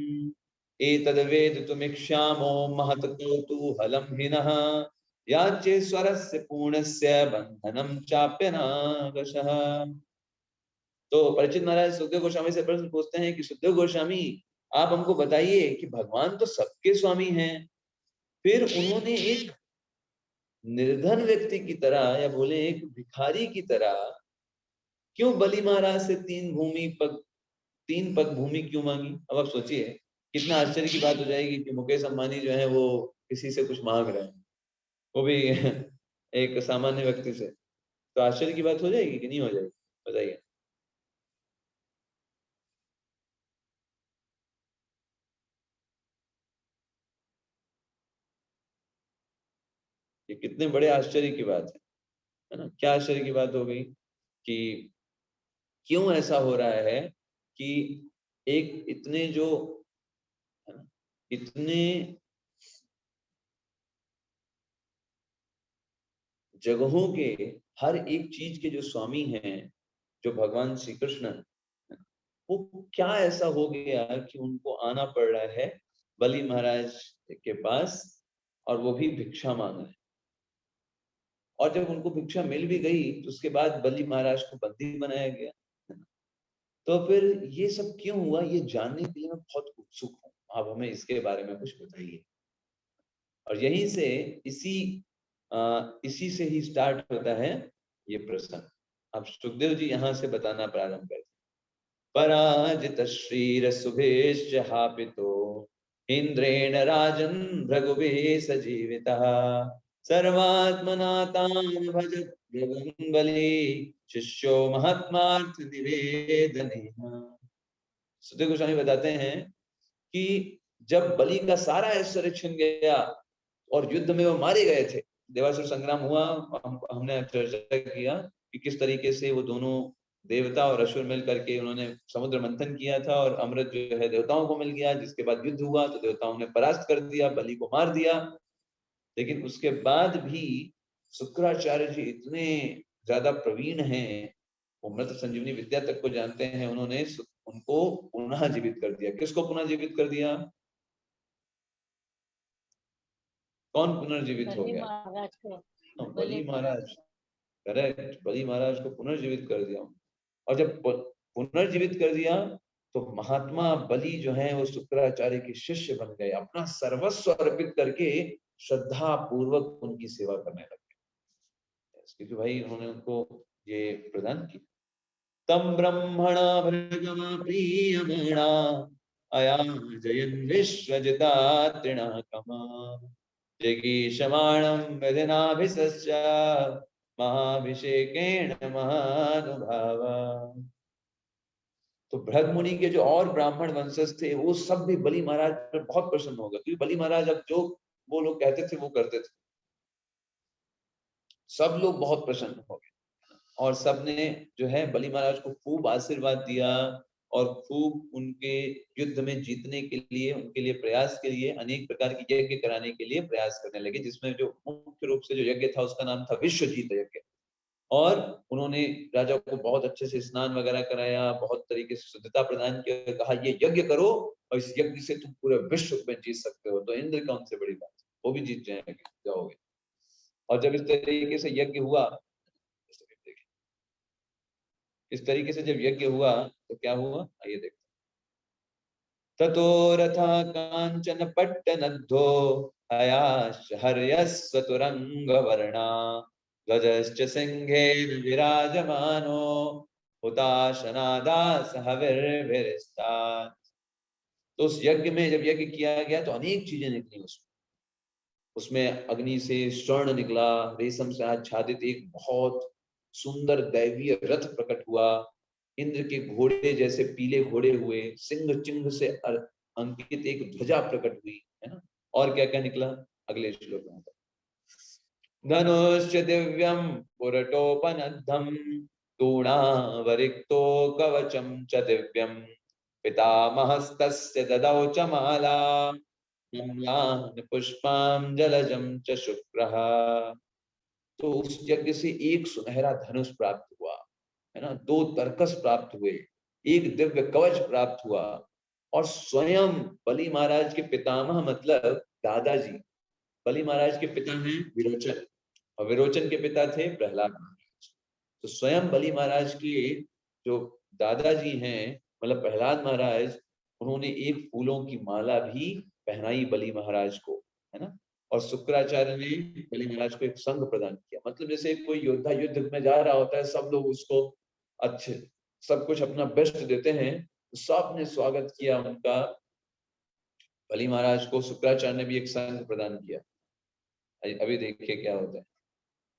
[SPEAKER 1] एतद्वेदितुमिच्छामो महत् कौतूहलं हिनः याच्येश्वरस्य पूर्णस्य बन्धनं चाप्यनागशः। तो परीक्षित महाराज सुखदेव गोस्वामी से प्रश्न पूछते हैं कि सुखदेव गोस्वामी आप हमको बताइए कि भगवान तो सबके स्वामी हैं, फिर उन्होंने एक निर्धन व्यक्ति की तरह या बोले एक भिखारी की तरह क्यों बलि महाराज से 3 पग भूमि क्यों मांगी? अब आप सोचिए कितना आश्चर्य की बात हो जाएगी कि मुकेश अंबानी जो है वो किसी से कुछ मांग रहे हैं, वो भी एक सामान्य व्यक्ति से। तो आश्चर्य की बात हो जाएगी कि नहीं हो जाएगी? बताइए। ये कितने बड़े आश्चर्य की बात है ना। क्या आश्चर्य की बात हो गई कि क्यों ऐसा हो रहा है कि एक इतने जो इतने जगहों के हर एक चीज के जो स्वामी हैं, जो भगवान श्री कृष्ण, वो क्या ऐसा हो गया कि उनको आना पड़ रहा है बलि महाराज के पास और वो भी भिक्षा मांग रहे हैं। और जब उनको भिक्षा मिल भी गई तो उसके बाद बलि महाराज को बंदी बनाया गया। तो फिर ये सब क्यों हुआ, ये जानने के लिए मैं बहुत उत्सुक हूँ। आप हमें इसके बारे में कुछ बताइए। और यहीं से इसी से ही स्टार्ट होता है ये प्रश्न। अब सुखदेव जी यहाँ से बताना प्रारंभ करते। पराजित श्रीर सुभेश हापितो इंद्रेण राजन भृगुभे सजीवितः सर्वात्मना तां भजत भृगुं बलि शिष्यो महात्मार्थ निवेदनेन। सुखदेव गोस्वामी बताते हैं कि जब बलि का सारा ऐश्वर्य छिन गया और युद्ध में वो मारे गए थे। देवासुर संग्राम हुआ, हमने चर्चा किया कि किस तरीके से वो दोनों देवता और असुर मिल करके उन्होंने समुद्र मंथन किया था और अमृत जो है देवताओं को मिल गया, जिसके बाद युद्ध हुआ तो देवताओं ने परास्त कर दिया, बलि को मार दिया। लेकिन उसके बाद भी शुक्राचार्य जी इतने ज्यादा प्रवीण हैं, वो मृत संजीवनी विद्या तक को जानते हैं, उन्होंने उनको पुनः जीवित कर दिया। किसको पुनः जीवित कर दिया? कौन पुनर्जीवित हो गया?
[SPEAKER 2] महाराज को,
[SPEAKER 1] बलि महाराज। करेक्ट, बलि महाराज को पुनर्जीवित कर दिया। और जब पुनर्जीवित कर दिया तो महात्मा बलि जो है वो शुक्राचार्य के शिष्य बन गए, अपना सर्वस्व अर्पित करके श्रद्धा पूर्वक उनकी सेवा करने लगे, क्योंकि भाई उन्होंने उनको ये प्रदान किया। तम ब्रह्मणा भृगमा प्रियमाणा अया जयन् विश्वजिता तृणाकमा जगीषमाणं विधिनाभिसस्य महाभिषेकेण महानुभावा। तो भृग मुनि के जो और ब्राह्मण वंशज थे वो सब भी बलि महाराज पर बहुत प्रसन्न हो गए, क्योंकि बलि महाराज अब जो वो लोग कहते थे वो करते थे। सब लोग बहुत प्रसन्न हो गए और सबने जो है बलि महाराज को खूब आशीर्वाद दिया और खूब उनके युद्ध में जीतने के लिए, उनके लिए प्रयास के लिए अनेक प्रकार की यज्ञ कराने के लिए प्रयास करने लगे, जिसमें जो मुख्य रूप से जो यज्ञ था उसका नाम था विश्वजीत यज्ञ। और उन्होंने राजा को बहुत अच्छे से स्नान वगैरह कराया, बहुत तरीके से शुद्धता प्रदान किया, कहा ये यज्ञ करो और इस यज्ञ से तुम पूरे विश्व में जीत सकते हो। तो इंद्र कौन से बड़ी बात, वो भी जीत जाओगे। और जब इस तरीके से यज्ञ हुआ, इस तरीके से जब यज्ञ हुआ तो क्या हुआ, आइए देखते। ततो रथा कांचन पट्टनद्धो हयाश्च हर्यस्व तुरंग वर्णा ध्वजश्च सिंहेन विराजमानो हुताशनादास हविर्भिरिस्तात्। तो उस यज्ञ में जब यज्ञ किया गया तो अनेक चीजें निकली उसमें अग्नि से स्वर्ण निकला, रेशम से आच्छादित एक बहुत सुंदर दैवीय रथ प्रकट हुआ, इंद्र के घोड़े जैसे पीले घोड़े हुए, सिंह चिन्ह से अंकित एक ध्वजा प्रकट हुई, है ना। और क्या क्या निकला अगले श्लोक में। धनुष दिव्यम पुरटोपनद्धम तूणावरिक्तो कवचम च दिव्यम पितामहस्तस्य ददौ च माला पुष्पां जलजम च शुक्रः। तो उस यज्ञ से एक सुनहरा धनुष प्राप्त हुआ, है ना, 2 तरकस प्राप्त हुए, एक दिव्य कवच प्राप्त हुआ और स्वयं बलि महाराज के पितामह मतलब दादाजी, बलि महाराज के पिता हैं विरोचन और विरोचन के पिता थे प्रहलाद महाराज। तो स्वयं बलि महाराज के जो दादाजी हैं मतलब प्रहलाद महाराज, उन्होंने एक फूलों की माला भी पहनाई बलि महाराज को, है ना। और शुक्राचार्य ने बलि महाराज को एक संघ प्रदान किया, मतलब जैसे कोई योद्धा युद्ध में जा रहा होता है, सब लोग उसको अच्छे सब कुछ अपना बेस्ट देते हैं, तो सबने स्वागत किया उनका। बलि महाराज को शुक्राचार्य ने भी एक संघ प्रदान किया। अभी देखिए क्या होता है।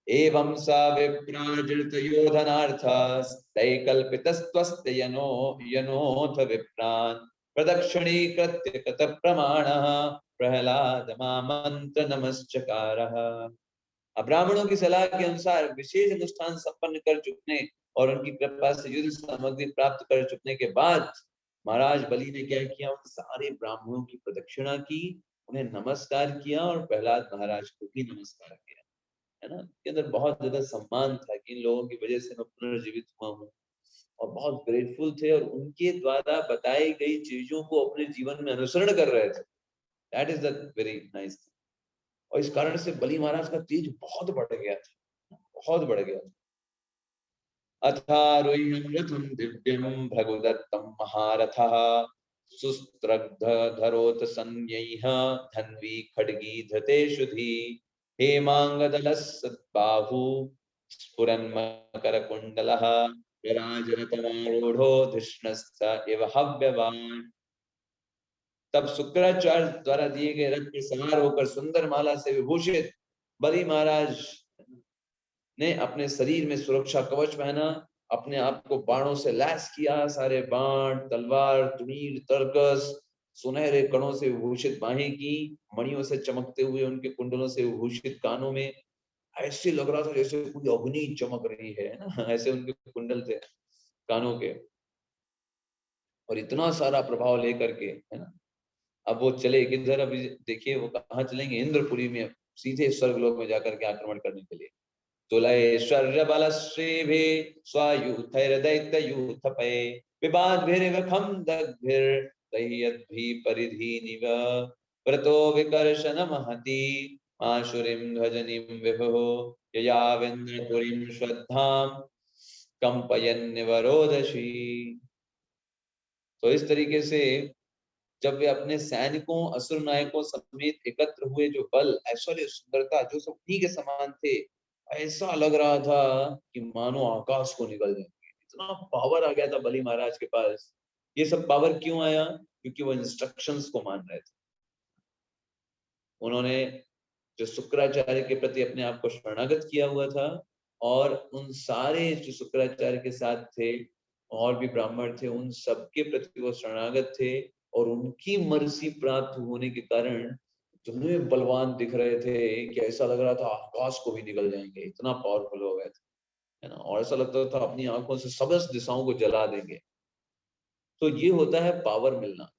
[SPEAKER 1] एवं सा विप्राजृत योधनार्थस्तैकल्पितस्त्वस्य यनोथ विप्रान् प्रदक्षिणीकृत्य कृत प्रमाणः प्रहलाद मामंत्र नमश्चकारः। ब्राह्मणों की सलाह के अनुसार विशेष अनुष्ठान संपन्न कर चुकने और उनकी कृपा से युद्ध सामग्री प्राप्त कर चुकने के बाद महाराज बलि ने क्या किया, उन सारे ब्राह्मणों की प्रदक्षिणा की, उन्हें नमस्कार किया और प्रहलाद महाराज को भी नमस्कार किया, है ना। के अंदर बहुत ज्यादा सम्मान था कि इन लोगों की वजह से मैं पुनर्जीवित हुआ हूँ और बहुत ग्रेटफुल थे और उनके द्वारा बताई गई चीजों को अपने जीवन में अनुसरण कर रहे थे। That is the very nice thing. और इस कारण से बलि महाराज का तेज बहुत बढ़ गया था, बहुत बढ़ गया था। अथारुह्यं रथं दिव्यं भगवदत्तं महारथः सुस्त्रग्धरोत संज्ञैः धन्वी खड्गी धृतेषुधि हेमांगदलसद्बाहु स्फुरन्मकरकुण्डलः विराजरतमारूढो धिष्णस्त इव हव्यवान्। तब शुक्राचार्य द्वारा दिए गए रथ पर सवार होकर सुंदर माला से विभूषित बलि महाराज ने अपने शरीर में सुरक्षा कवच पहना, अपने आप को बाणों से लैस किया, सारे बाण तलवार तुनीर तरकस सुनहरे कणों से विभूषित बाहें की, मणियों से चमकते हुए उनके कुंडलों से विभूषित कानों में, ऐसे लग रहा था जैसे कोई अग्नि चमक रही है ना, ऐसे उनके कुंडल थे कानों के, और इतना सारा प्रभाव लेकर के, है ना। अब वो चले किधर, अभी देखिए वो कहाँ चलेंगे, इंद्रपुरी में, सीधे स्वर्गलोक में जाकर के आक्रमण करने के लिए। तुलैश्वर्य बलश्रीभि स्वायुथैर्दैत्ययूथपै विबाद्भिर्विखं दग्भिर्दह्यद्भिः परिधीनिव व्रतो विकर्षणमहति आशुरीं ध्वजनीं विभुः ययाविन्द्रपुरीं श्रद्धां कंपयन्निवरोदशी। तो इस तरीके से जब वे अपने सैनिकों असुर नायकों समेत एकत्र हुए, जो बल ऐश्वर्य सुंदरता जो सब उन्हीं के समान थे, ऐसा लग रहा था कि मानो आकाश को निकल जाएंगे, इतना पावर आ गया था बलि महाराज के पास। ये सब पावर क्यों आया? क्योंकि वो इंस्ट्रक्शंस को मान रहे थे। उन्होंने जो शुक्राचार्य के प्रति अपने आप को शरणागत किया हुआ था, और उन सारे जो शुक्राचार्य के साथ थे और भी ब्राह्मण थे, उन सबके प्रति वो शरणागत थे, और उनकी मर्जी प्राप्त होने के कारण इतने बलवान दिख रहे थे कि ऐसा लग रहा था आकाश को भी निकल जाएंगे, इतना पावरफुल हो गए थे, है ना। और ऐसा लगता था अपनी आंखों से समस्त दिशाओं को जला देंगे। तो ये होता है पावर मिलना।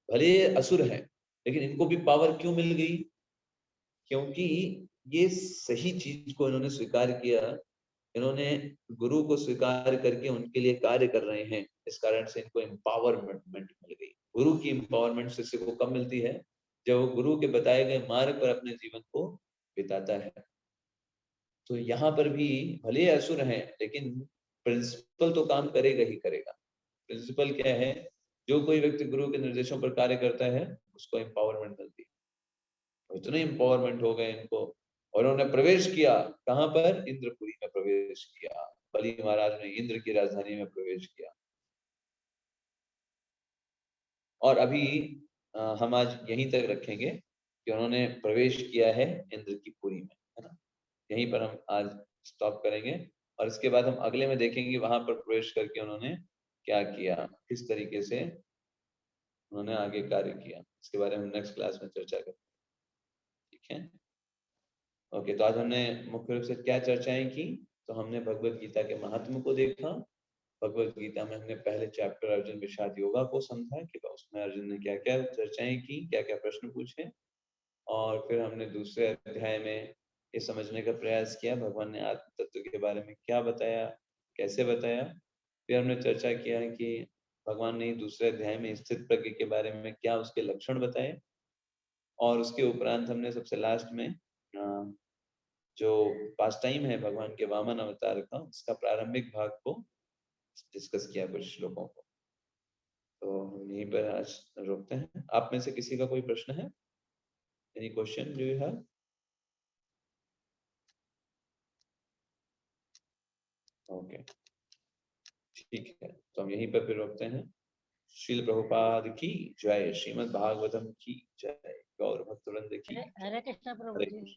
[SPEAKER 1] भले असुर है, लेकिन इनको भी पावर क्यों मिल गई? क्योंकि ये सही चीज को इन्होंने स्वीकार किया, इन्होंने गुरु को स्वीकार करके उनके लिए कार्य कर रहे हैं, इस कारण से इनको एम्पावरमेंट मिल गई। गुरु की एम्पावरमेंट शिष्य को कब मिलती है? जब वो गुरु के बताए गए मार्ग पर अपने जीवन को बिताता है। तो यहाँ पर भी भले असुर हैं, लेकिन प्रिंसिपल तो काम करेगा ही करेगा। प्रिंसिपल क्या है? जो कोई व्यक्ति गुरु के निर्देशों पर कार्य करता है उसको एम्पावरमेंट मिलती है। इतने एम्पावरमेंट हो गए इनको, और उन्होंने प्रवेश किया कहाँ पर? इंद्रपुरी में प्रवेश किया। बलि महाराज ने इंद्र की राजधानी में प्रवेश किया। और अभी हम आज यहीं तक रखेंगे कि उन्होंने प्रवेश किया है इंद्र की पुरी में, है ना। यहीं पर हम आज स्टॉप करेंगे, और इसके बाद हम अगले में देखेंगे वहां पर प्रवेश करके उन्होंने क्या किया, किस तरीके से उन्होंने आगे कार्य किया। इसके बारे में हम नेक्स्ट क्लास में चर्चा करेंगे, ठीक है। ओके, तो आज हमने मुख्य रूप से क्या चर्चाएं की? तो हमने भगवत गीता के महात्म को देखा। भगवत गीता में हमने पहले चैप्टर अर्जुन विषाद योगा को समझा कि उसमें अर्जुन ने क्या क्या चर्चाएं की, क्या क्या प्रश्न पूछे, और फिर हमने दूसरे अध्याय में ये समझने का प्रयास किया भगवान ने आत्म तत्व के बारे में क्या बताया, कैसे बताया। फिर हमने चर्चा किया है कि भगवान ने दूसरे अध्याय में स्थित प्रज्ञ के बारे में क्या उसके लक्षण बताए, और उसके उपरांत हमने सबसे लास्ट में जो पास्ट टाइम है भगवान के वामन अवतार का, उसका प्रारंभिक भाग को डिस्कस किया कुछ श्लोकों को। तो हम यहीं पर आज रोकते हैं। आप में से किसी का कोई प्रश्न है? Any question do you have? Okay, ठीक है, तो हम यहीं पर फिर रोकते हैं। श्रील प्रभुपाद की जय, श्रीमद् भागवतम की जय, गौर भक्तवृंद की।
[SPEAKER 2] हरे कृष्ण प्रभु जी।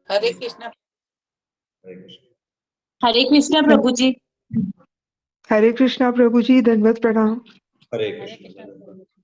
[SPEAKER 5] हरे कृष्ण।
[SPEAKER 1] हरे कृष्ण।
[SPEAKER 4] हरे कृष्णा प्रभु जी।
[SPEAKER 6] हरे कृष्णा प्रभु जी, दंडवत प्रणाम।
[SPEAKER 1] हरे
[SPEAKER 2] हरे
[SPEAKER 1] कृष्ण।
[SPEAKER 2] कृष्ण प्रभु जी।